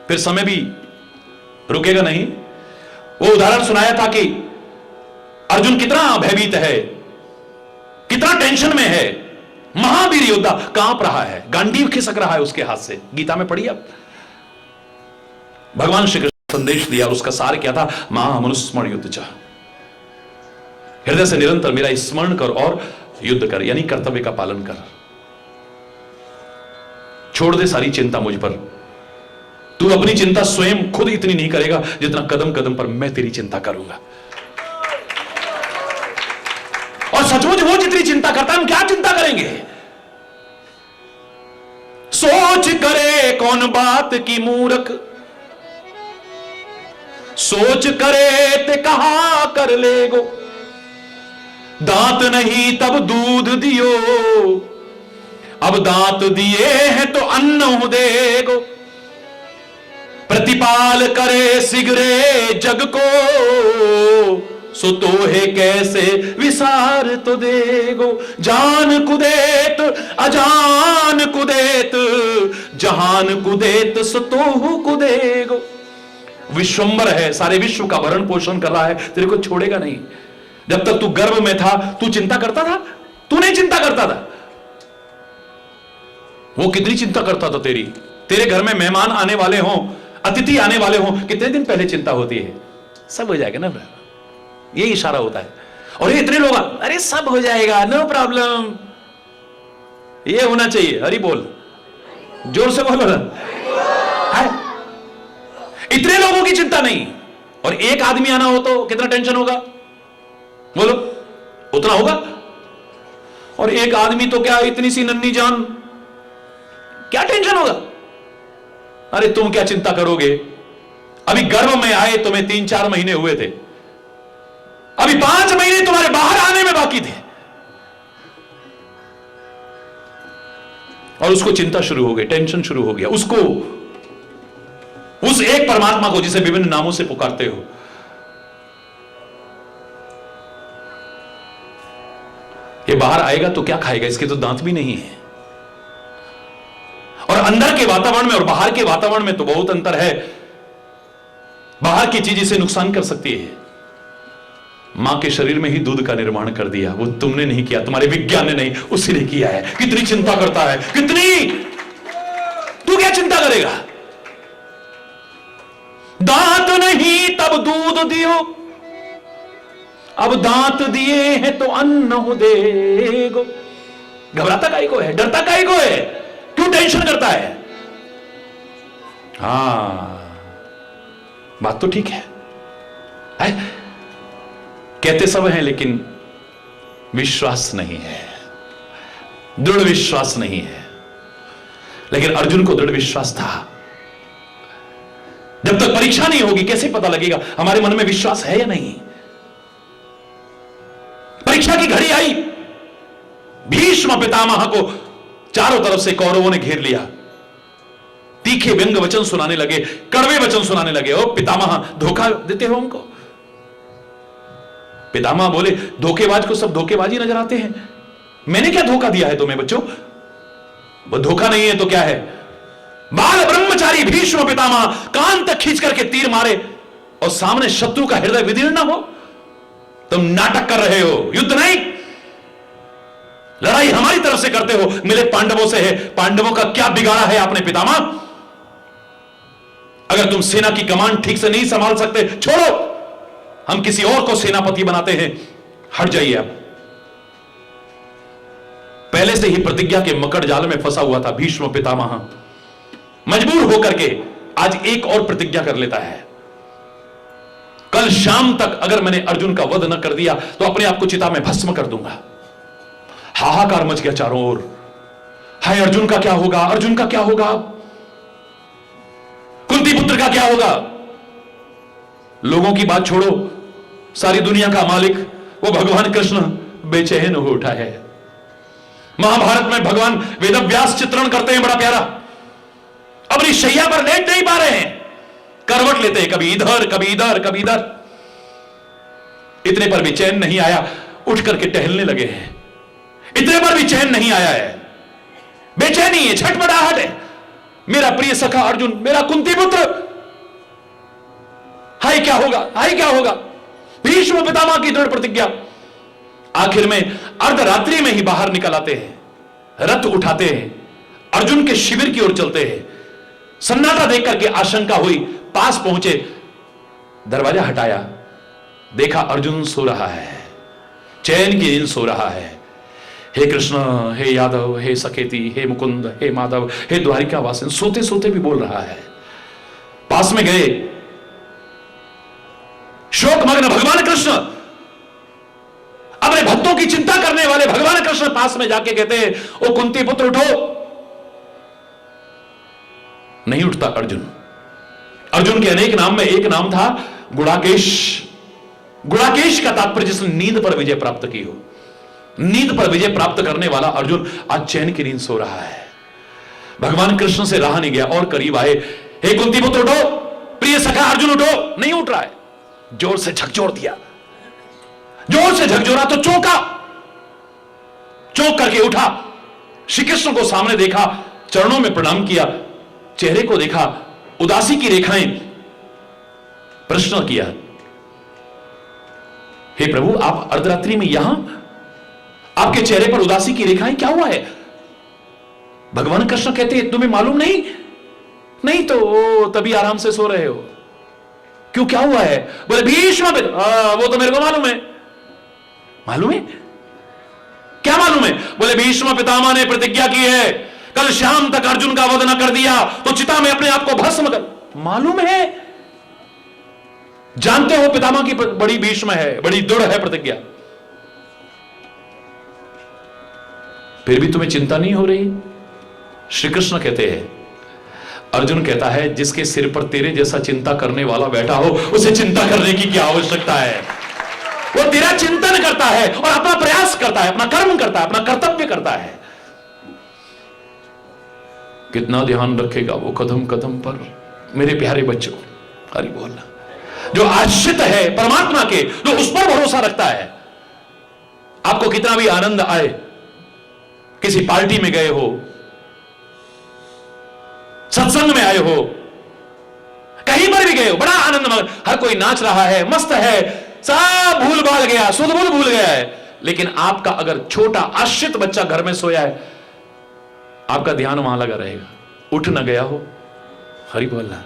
फिर समय भी रुकेगा नहीं। वो उदाहरण सुनाया था कि अर्जुन कितना भयभीत है, कितना टेंशन में है, महावीर योद्धा कांप रहा है, गांडीव खिसक रहा है उसके हाथ से। गीता में पढ़िए अब, भगवान श्री कृष्ण संदेश दिया, उसका सार क्या था? महामनुस्मरण युद्ध चाह, हृदय से निरंतर मेरा स्मरण कर और युद्ध कर, यानी कर्तव्य का पालन कर। छोड़ दे सारी चिंता मुझ पर। तू अपनी चिंता स्वयं खुद इतनी नहीं करेगा जितना कदम कदम पर मैं तेरी चिंता करूंगा। और सचमुच वो जितनी चिंता करता है, हम क्या चिंता करेंगे? सोच करे कौन बात की मूर्ख, सोच करे ते कहा कर लेगो, दांत नहीं तब दूध दियो, अब दांत दिए हैं तो अन्न देगो, प्रतिपाल करे सिगरे जग को, सो तो है कैसे विसार तो देगो, जान कुदेत अजान कुदेत, जहान कुदेत सो तो कुदेगो। विश्वंबर है, सारे विश्व का भरण पोषण कर रहा है, तेरे को छोड़ेगा नहीं। जब तक तू गर्भ में था, तू चिंता करता था? तू नहीं चिंता करता था। वो कितनी चिंता करता था तेरी। तेरे घर में मेहमान आने वाले हों, अतिथि आने वाले हों, कितने दिन पहले चिंता होती है? सब हो जाएगा ना, ये इशारा होता है। और ये इतने लोग, अरे सब हो जाएगा, नो प्रॉब्लम, ये होना चाहिए। हरि बोल, जोर से बोलो ना। इतने लोगों की चिंता नहीं, और एक आदमी आना हो तो कितना टेंशन होगा, बोलो, उतना होगा। और एक आदमी तो क्या, इतनी सी नन्ही जान, क्या टेंशन होगा। अरे तुम क्या चिंता करोगे, अभी गर्भ में आए तुम्हें 3-4 महीने हुए थे, अभी 5 महीने तुम्हारे बाहर आने में बाकी थे, और उसको चिंता शुरू हो गई, टेंशन शुरू हो गया उसको, उस एक परमात्मा को जिसे विभिन्न नामों से पुकारते हो। ये बाहर आएगा तो क्या खाएगा, इसके तो दांत भी नहीं है। और अंदर के वातावरण में और बाहर के वातावरण में तो बहुत अंतर है। बाहर की चीज इसे नुकसान कर सकती है। मां के शरीर में ही दूध का निर्माण कर दिया, वो तुमने नहीं किया, तुम्हारे विज्ञान ने नहीं, उसी ने किया है। कितनी चिंता करता है, कितनी, तू क्या चिंता करेगा। दांत नहीं तब दूध दियो, अब दांत दिए हैं तो अन्न हो देगो। घबराता काहे को है, डरता काहे को है, क्यों टेंशन करता है। हां, बात तो ठीक है, कहते सब हैं लेकिन विश्वास नहीं है, दृढ़ विश्वास नहीं है। लेकिन अर्जुन को दृढ़ विश्वास था। जब तक परीक्षा नहीं होगी कैसे पता लगेगा हमारे मन में विश्वास है या नहीं। परीक्षा की घड़ी आई, भीष्म पितामह को चारों तरफ से कौरवों ने घेर लिया, तीखे व्यंग वचन सुनाने लगे, कड़वे वचन सुनाने लगे। ओ पितामह, धोखा देते हो हमको। पितामह बोले, धोखेबाज को सब धोखेबाजी नजर आते हैं, मैंने क्या धोखा दिया है तुम्हें बच्चों। वो धोखा नहीं है तो क्या है। बाल ब्रह्मचारी भीष्म पितामह कान तक खींच करके तीर मारे, और सामने शत्रु का हृदय विदीर्ण ना हो। तुम नाटक कर रहे हो, युद्ध नहीं, लड़ाई हमारी तरफ से करते हो, मिले पांडवों से है। पांडवों का क्या बिगाड़ा है आपने पितामह। अगर तुम सेना की कमांड ठीक से नहीं संभाल सकते, छोड़ो, हम किसी और को सेनापति बनाते हैं, हट जाइए आप। पहले से ही प्रतिज्ञा के मकड़ जाल में फंसा हुआ था भीष्म पितामह, मजबूर होकर के आज एक और प्रतिज्ञा कर लेता है, कल शाम तक अगर मैंने अर्जुन का वध न कर दिया तो अपने आप को चिता में भस्म कर दूंगा। हाहाकार मच गया चारों ओर, हाय अर्जुन का क्या होगा, अर्जुन का क्या होगा, कुंती पुत्र का क्या होगा। लोगों की बात छोड़ो, सारी दुनिया का मालिक वो भगवान कृष्ण बेचैन हो उठा है। महाभारत में भगवान वेदव्यास चित्रण करते हैं बड़ा प्यारा, अपनी शैया पर लेट नहीं पा रहे हैं, करवट लेते हैं, कभी इधर कभी इधर कभी इधर। इतने पर भी चैन नहीं आया, उठ करके टहलने लगे हैं। इतने पर भी चैन नहीं आया है, बेचैनी है, छटपटाहट है। मेरा प्रिय सखा अर्जुन, मेरा कुंती पुत्र, हाय क्या होगा, हाय क्या होगा। भीष्म पितामह की दृढ़ प्रतिज्ञा। आखिर में अर्धरात्रि में ही बाहर निकल आते हैं, रथ उठाते हैं, अर्जुन के शिविर की ओर चलते हैं। सन्नाटा देख करके आशंका हुई, पास पहुंचे, दरवाजा हटाया, देखा अर्जुन सो रहा है, चैन की नींद सो रहा है। हे कृष्ण, हे यादव, हे सकेती, हे मुकुंद, हे माधव, हे द्वारिका वासिन, सोते सोते भी बोल रहा है। पास में गए, शोकमग्न भगवान कृष्ण, अपने भक्तों की चिंता करने वाले भगवान कृष्ण पास में जाके कहते हैं, ओ कुंती पुत्र उठो। नहीं उठता अर्जुन। अर्जुन के अनेक नाम में एक नाम था गुड़ाकेश। गुड़ाकेश का तात्पर्य जिसने नींद पर विजय प्राप्त की हो। नींद पर विजय प्राप्त करने वाला अर्जुन आज चैन की नींद सो रहा है। भगवान कृष्ण से रहा नहीं गया और करीब आए, हे कुंती पुत्र उठो, प्रिय सखा अर्जुन उठो। नहीं उठ रहा है, जोर से झकझोर दिया, जोर से झकझोरा तो चौंका, चौंक करके उठा, श्री कृष्ण को सामने देखा, चरणों में प्रणाम किया, चेहरे को देखा, उदासी की रेखाएं, प्रश्न किया, हे प्रभु आप अर्धरात्रि में यहां, आपके चेहरे पर उदासी की रेखाएं, क्या हुआ है। भगवान कृष्ण कहते हैं तुम्हें मालूम नहीं। नहीं तो तभी आराम से सो रहे हो, क्यों, क्या हुआ है? बोले भीष्म वो तो मेरे को मालूम है। मालूम है? क्या मालूम है? बोले भीष्म पितामह ने प्रतिज्ञा की है, कल शाम तक अर्जुन का वध न कर दिया तो चिता में अपने आप को भस्म कर। मालूम है, जानते हो पितामह की बड़ी भीष्म है, बड़ी दृढ़ है प्रतिज्ञा, फिर भी तुम्हें चिंता नहीं हो रही? श्री कृष्ण कहते हैं, अर्जुन कहता है जिसके सिर पर तेरे जैसा चिंता करने वाला बैठा हो उसे चिंता करने की क्या आवश्यकता है? वो तेरा चिंतन करता है और अपना प्रयास करता है, अपना कर्म करता है, अपना कर्तव्य करता है। कितना ध्यान रखेगा वो कदम कदम पर। मेरे प्यारे बच्चों, हरि बोलना, जो आश्रित है परमात्मा के, जो उस पर भरोसा रखता है, आपको कितना भी आनंद आए, किसी पार्टी में गए हो, सत्संग में आए हो, कहीं पर भी गए हो, बड़ा आनंद, हर कोई नाच रहा है, मस्त है, सब भूल भाल गया, सुध भूल भूल गया है, लेकिन आपका अगर छोटा आश्रित बच्चा घर में सोया है, आपका ध्यान वहां लगा रहेगा, उठ न गया हो, हरि बोलना,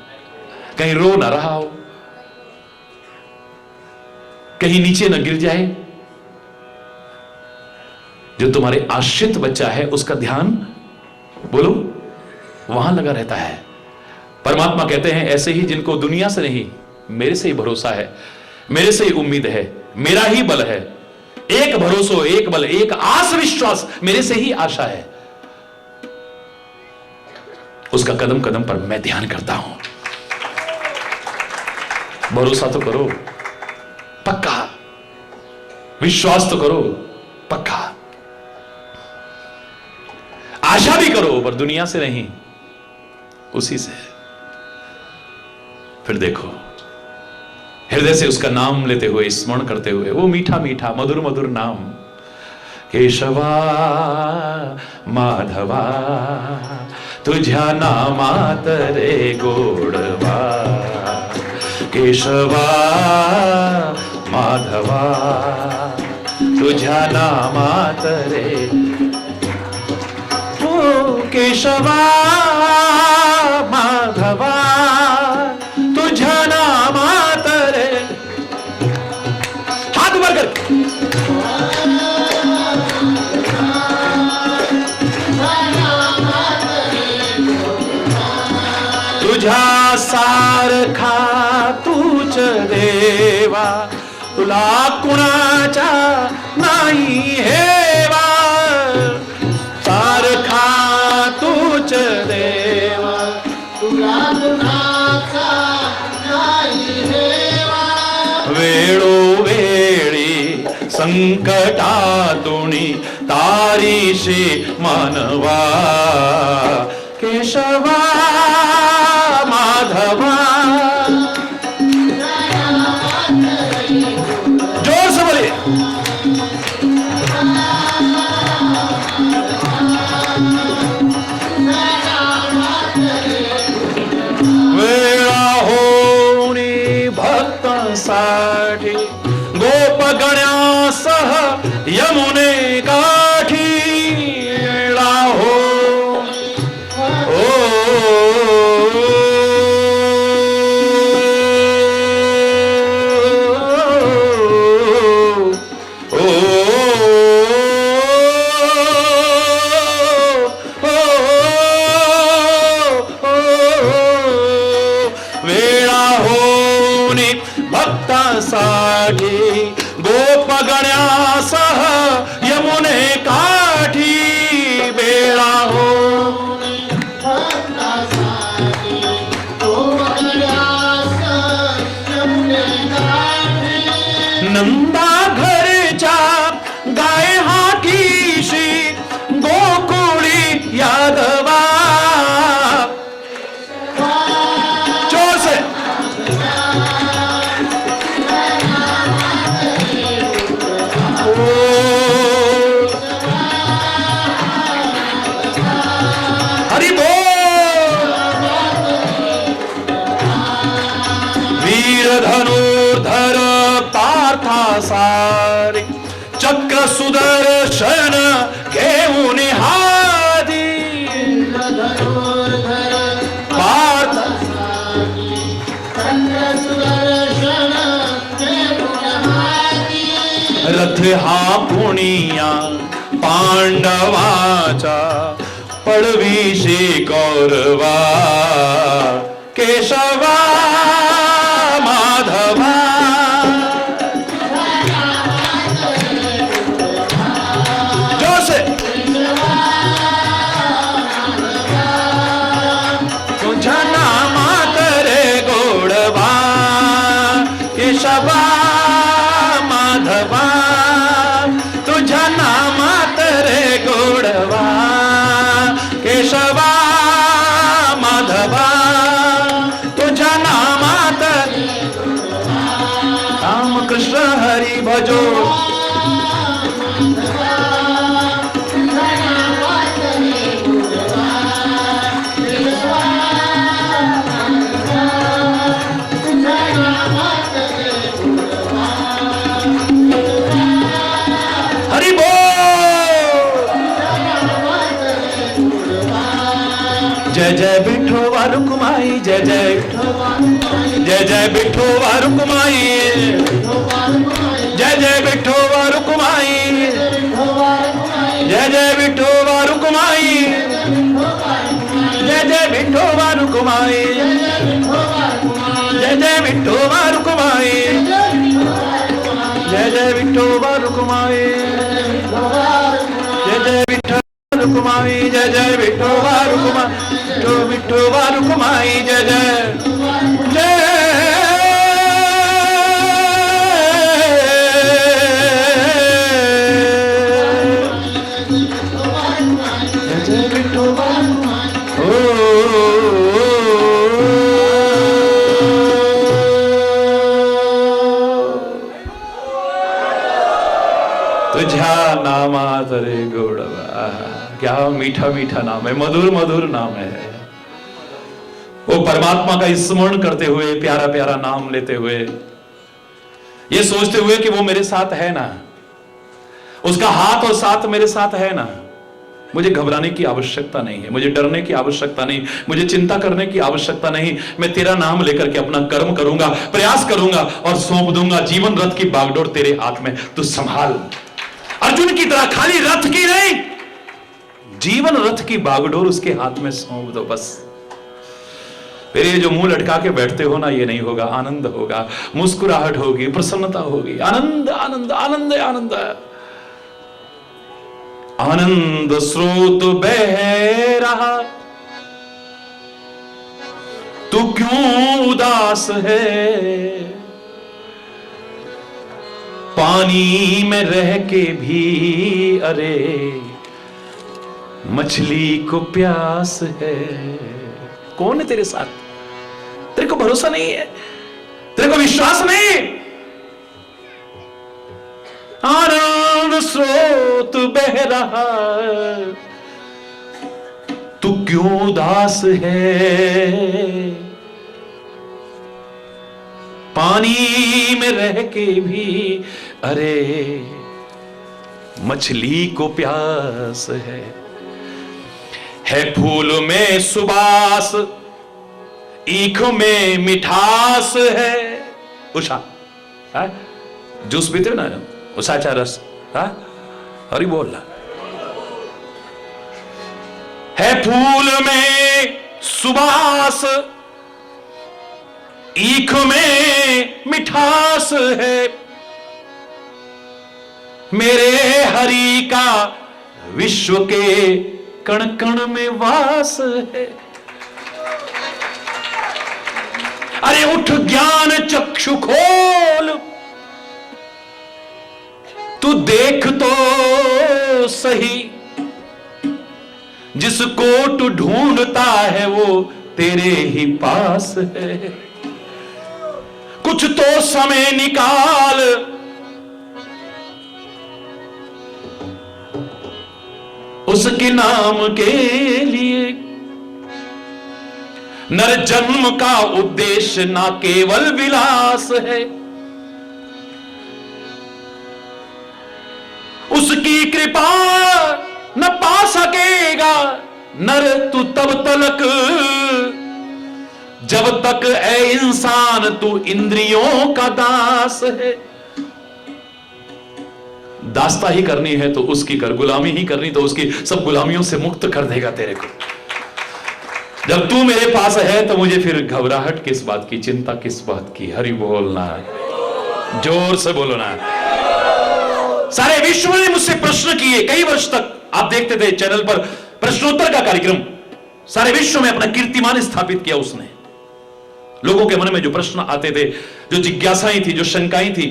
कहीं रो न रहा हो, कहीं नीचे न गिर जाए। जो तुम्हारे आश्रित बच्चा है उसका ध्यान, बोलो, वहां लगा रहता है। परमात्मा कहते हैं ऐसे ही जिनको दुनिया से नहीं मेरे से ही भरोसा है, मेरे से ही उम्मीद है, मेरा ही बल है, एक भरोसो एक बल एक आस विश्वास, मेरे से ही आशा है, उसका कदम कदम पर मैं ध्यान करता हूं। भरोसा तो करो पक्का, विश्वास तो करो पक्का, आशा भी करो पर दुनिया से नहीं, उसी से। फिर देखो, हृदय से उसका नाम लेते हुए, स्मरण करते हुए, वो मीठा मीठा मधुर मधुर नाम, केशवा माधवा तुझ्या नामात रे गोडवा, केशवा माधवा तुझ्या नामात रे, केशवा माधवा तुझ्या नामात रे, हाथ वर कर, तुझ्या सारखा तूच देवा, तुला कुणाचा नाही हेवा, सारखा तूच देवा, तुला कुणाचा नाही हेवा, वेळोवेळी संकटातुनी तारीशी मानवा, केशवा माधवा, जोर से बोलिए, वेळा होणी भक्तांसाठी गोपगण्यासह यमुने काठी, वेळा हो भक्तांसाठी गोपगण्यासह यमुने काठी, वेळा हो नंदा घरच्या गाय हाकीशी गोकुळी यादवा, जोर से हरि बोल, वीर धनुर्धर पार्था सारी चक्र सुदर्शन घेऊन हाती, पार्थ रथ हा पुणिया पांडवाचा पळवीशी कौरवा केशवा माधवा जोश तुझ्या नामात रे गोडवा केशवा माधवा तुझ्या नामात रे गोडवा केशवा माधवा तुझ्या नामात राम कृष्ण हरी भजो हरि बोल जय जय विठोबा रुक्माई जय जय जय जय विठोबा रुक्माई जय जय विठोबा रुक्माई जय जय विठोबा रुक्माई जय जय विठोबा रुक्माई जय जय विठोबा रुक्माई जय जय विठोबा रुक्माई जय जय विठोबा रुक्माई जय जय विठोबा रुक्माई जो विठोबा रुक्माई जय जय जय विठोबा तुझ्या नामात रे गोडवा क्या मीठा मीठा नाम है मधुर मधुर नाम है वो परमात्मा का स्मरण करते हुए प्यारा प्यारा नाम लेते हुए ये सोचते हुए कि वो मेरे साथ है ना उसका हाथ और साथ मेरे साथ है ना मुझे घबराने की आवश्यकता नहीं है मुझे डरने की आवश्यकता नहीं मुझे चिंता करने की आवश्यकता नहीं मैं तेरा नाम लेकर के अपना कर्म करूंगा प्रयास करूंगा और सौंप दूंगा जीवन रथ की बागडोर तेरे हाथ में तू संभाल अर्जुन की तरह खाली रथ की नहीं जीवन रथ की बागडोर उसके हाथ में सौंप दो बस फिर ये जो मुंह लटका के बैठते हो ना ये नहीं होगा आनंद होगा मुस्कुराहट होगी प्रसन्नता होगी आनंद आनंद आनंद आनंद आनंद स्रोत बह रहा तू क्यों उदास है पानी में रह के भी अरे मछली को प्यास है कौन है तेरे साथ तेरे को भरोसा नहीं है तेरे को विश्वास नहीं आनंद स्रोत बह रहा तू क्यों उदास है पानी में रह के भी अरे मछली को प्यास है फूल में सुबास ईख में मिठास है उषा जूस पीते हो ना उषाचा रस हरी बोल है फूल में सुबास ईख में मिठास है मेरे हरि का विश्व के कण कण में वास है अरे उठ ज्ञान चक्षु खोल तू देख तो सही जिसको तू ढूंढता है वो तेरे ही पास है कुछ तो समय निकाल उसके नाम के लिए नर जन्म का उद्देश्य ना केवल विलास है उसकी कृपा न पा सकेगा नर तू तब तक जब तक ऐ इंसान तू इंद्रियों का दास है दास्ता ही करनी है तो उसकी कर, गुलामी ही करनी तो उसकी, सब गुलामियों से मुक्त कर देगा तेरे को। जब तू मेरे पास है तो मुझे फिर घबराहट किस बात की, चिंता किस बात की। हरि बोलना, जोर से बोलो ना। सारे विश्व ने मुझसे प्रश्न किए, कई वर्ष तक आप देखते थे चैनल पर प्रश्नोत्तर का कार्यक्रम, सारे विश्व में अपना कीर्तिमान स्थापित किया उसने। लोगों के मन में जो प्रश्न आते थे, जो जिज्ञासाएं थी, जो शंकाएं थी,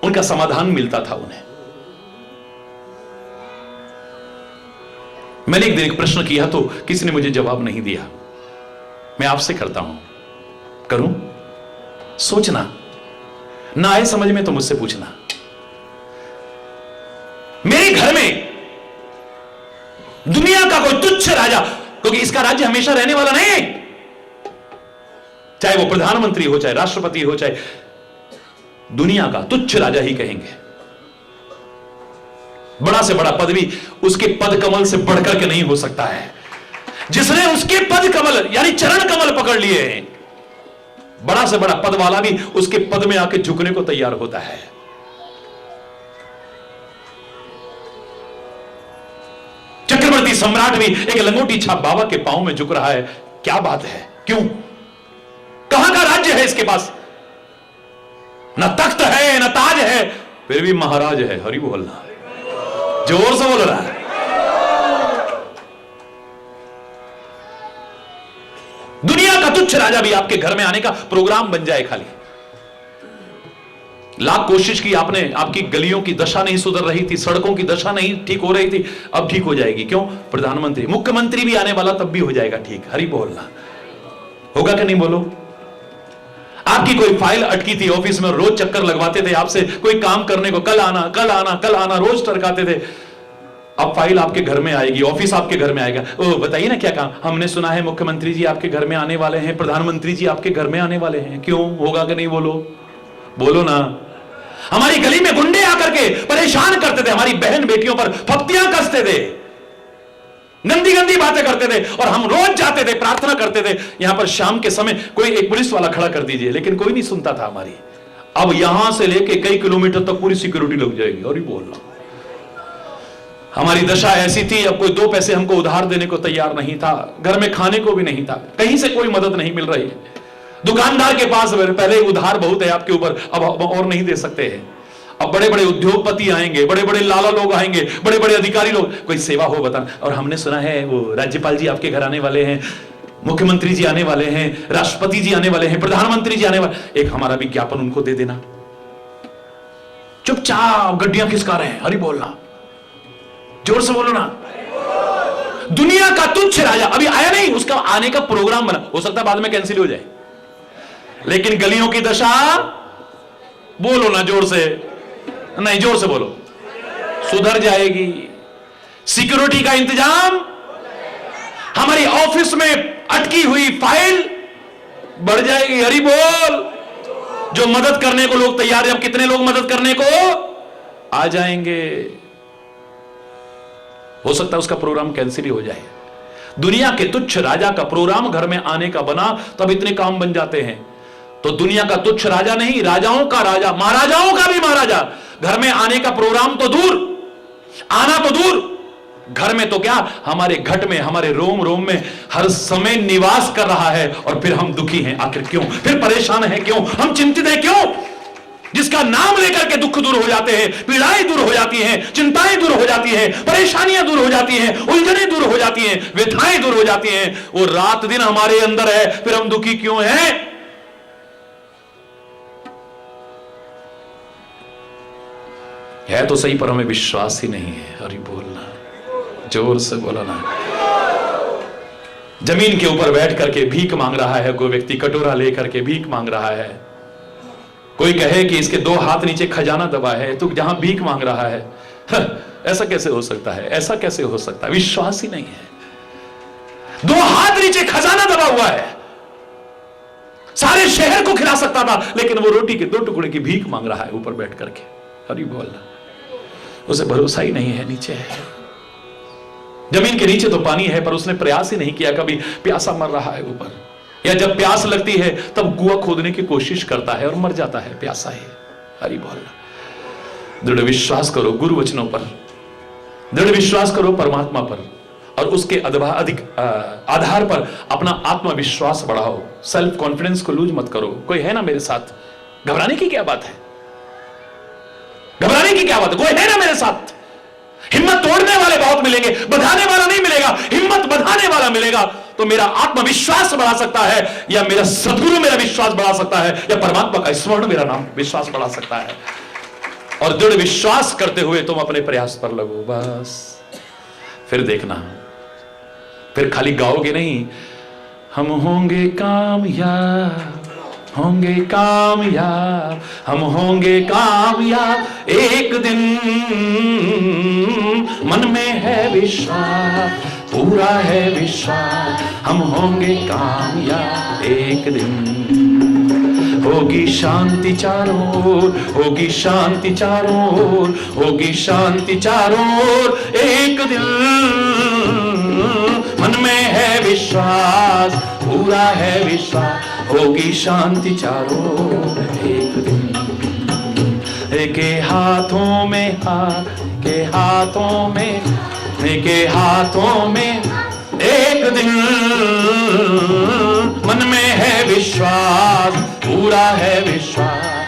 उनका समाधान मिलता था उन्हें। मैंने एक दिन एक प्रश्न किया तो किसी ने मुझे जवाब नहीं दिया। मैं आपसे करता हूं, करूं? सोचना, ना आए समझ में तो मुझसे पूछना। मेरे घर में दुनिया का कोई तुच्छ राजा, क्योंकि इसका राज्य हमेशा रहने वाला नहीं है, चाहे वो प्रधानमंत्री हो, चाहे राष्ट्रपति हो, चाहे दुनिया का तुच्छ राजा ही कहेंगे। बड़ा से बड़ा पद भी उसके पद कमल से बढ़कर के नहीं हो सकता है। जिसने उसके पद कमल यानी चरण कमल पकड़ लिए हैं, बड़ा से बड़ा पद वाला भी उसके पद में आके झुकने को तैयार होता है। चक्रवर्ती सम्राट भी एक लंगोटी छाप बाबा के पांव में झुक रहा है। क्या बात है, क्यों? कहां का राज्य है इसके पास? न तख्त है, न ताज है, फिर भी महाराज है। हरि बोलना, जोर से बोल रहा है। दुनिया का तुच्छ राजा भी आपके घर में आने का प्रोग्राम बन जाए। खाली लाख कोशिश की आपने, आपकी गलियों की दशा नहीं सुधर रही थी, सड़कों की दशा नहीं ठीक हो रही थी, अब ठीक हो जाएगी। क्यों? प्रधानमंत्री, मुख्यमंत्री भी आने वाला, तब भी हो जाएगा ठीक। हरि बोलना, होगा कि नहीं? बोलो। आपकी कोई फाइल अटकी थी ऑफिस में, रोज चक्कर लगवाते थे आपसे कोई काम करने को, कल आना कल आना कल आना, रोज टरकाते थे। अब फाइल आपके घर में आएगी, ऑफिस आपके घर में आएगा। ओ बताइए ना क्या काम? हमने सुना है मुख्यमंत्री जी आपके घर में आने वाले हैं, प्रधानमंत्री जी आपके घर में आने वाले हैं। क्यों? होगा कि नहीं? बोलो, बोलो ना। हमारी गली में गुंडे आकर के परेशान करते थे, हमारी बहन बेटियों पर फप्तियां कसते थे, गंदी गंदी बातें करते थे, और हम रोज जाते थे, प्रार्थना करते थे। यहां पर शाम के समय कोई एक पुलिस वाला खड़ा कर दीजिए, लेकिन कोई नहीं सुनता था हमारी। अब यहां से लेके कई किलोमीटर तक पूरी सिक्योरिटी लग जाएगी। और ही बोलना, हमारी दशा ऐसी थी, अब कोई दो पैसे हमको उधार देने को तैयार नहीं था, घर में खाने को भी नहीं था, कहीं से कोई मदद नहीं मिल रही है। दुकानदार के पास पहले उधार बहुत है आपके ऊपर, अब और नहीं दे सकते हैं। अब बड़े बड़े उद्योगपति आएंगे, बड़े बड़े लाला लोग आएंगे, बड़े बड़े अधिकारी लोग, कोई सेवा हो बता। और हमने सुना है वो राज्यपाल जी आपके घर आने वाले हैं, मुख्यमंत्री जी आने वाले हैं, राष्ट्रपति जी आने वाले हैं, प्रधानमंत्री जी आने वाले, एक हमारा विज्ञापन उनको दे देना। चुपचाप गड्डियां खिसका रहे हैं। हरि बोलना, जोर से बोलो ना। दुनिया का तुच्छ राजा अभी आया नहीं, उसका आने का प्रोग्राम बना, हो सकता है बाद में कैंसिल हो जाए, लेकिन गलियों की दशा, बोलो ना जोर से, नहीं जोर से बोलो, सुधर जाएगी। सिक्योरिटी का इंतजाम, हमारी ऑफिस में अटकी हुई फाइल बढ़ जाएगी। हरि बोल। जो मदद करने को लोग तैयार हैं, अब कितने लोग मदद करने को आ जाएंगे। हो सकता है उसका प्रोग्राम कैंसिल ही हो जाए। दुनिया के तुच्छ राजा का प्रोग्राम घर में आने का बना, तब इतने काम बन जाते हैं। तो दुनिया का तुच्छ राजा नहीं, राजाओं का राजा, महाराजाओं का भी महाराजा, घर में आने का प्रोग्राम तो दूर, आना तो दूर, घर में तो क्या, हमारे घट में, हमारे रोम रोम में हर समय निवास कर रहा है। और फिर हम दुखी हैं, आखिर क्यों? फिर परेशान हैं क्यों? हम चिंतित हैं क्यों? जिसका नाम लेकर के दुख दूर हो जाते हैं, पीड़ाएं दूर हो जाती हैं, चिंताएं दूर हो जाती हैं, परेशानियां दूर हो जाती हैं, उलझनें दूर हो जाती हैं, व्यथाएं दूर हो जाती हैं, वो रात दिन हमारे अंदर है, फिर हम दुखी क्यों हैं? है तो सही, पर हमें विश्वास ही नहीं है। हरि बोलना, जोर से बोलो ना। जमीन के ऊपर बैठ करके भीख मांग रहा है कोई व्यक्ति, कटोरा लेकर के भीख मांग रहा है। कोई कहे कि इसके दो हाथ नीचे खजाना दबा है, तो जहां भीख मांग रहा है। ऐसा कैसे हो सकता है? ऐसा कैसे हो सकता है? विश्वास ही नहीं है। दो हाथ नीचे खजाना दबा हुआ है, सारे शहर को खिला सकता था, लेकिन वो रोटी के दो टुकड़े की भीख मांग रहा है ऊपर बैठ करके। हरि बोलना, उसे भरोसा ही नहीं है। नीचे है, जमीन के नीचे तो पानी है, पर उसने प्रयास ही नहीं किया कभी। प्यासा मर रहा है ऊपर, या जब प्यास लगती है तब कुआं खोदने की कोशिश करता है और मर जाता है प्यासा है। हरि बोलना, दृढ़ विश्वास करो गुरु वचनों पर, दृढ़ विश्वास करो परमात्मा पर, और उसके अधिक आधार पर अपना आत्मविश्वास बढ़ाओ। सेल्फ कॉन्फिडेंस को लूज मत करो। कोई है ना मेरे साथ? घबराने की क्या बात है? घबराने की क्या बात है? कोई है ना मेरे साथ? हिम्मत तोड़ने वाले बहुत मिलेंगे, बधाने वाला नहीं मिलेगा। हिम्मत बधाने वाला मिलेगा। तो मेरा आत्मविश्वास बढ़ा सकता है, या मेरा सद्गुरु मेरा विश्वास बढ़ा सकता है, या परमात्मा का स्मरण मेरा नाम विश्वास बढ़ा सकता है। और दृढ़ विश्वास करते हुए तुम अपने प्रयास पर लगो। बस फिर देखना, फिर खाली गाओगे नहीं, हम होंगे कामयाब, होंगे कामयाब, हम होंगे कामयाब एक दिन। मन में है विश्वास, पूरा है विश्वास, हम होंगे कामयाब एक दिन। होगी शांति चारों ओर, होगी शांति चारों ओर, होगी शांति चारों ओर एक दिन। मन में है विश्वास, पूरा है विश्वास, होगी शांति चारों ओर एक दिन। के हाथों में हाथ, के हाथों में, के हाथों में एक दिन। मन में है विश्वास, पूरा है विश्वास,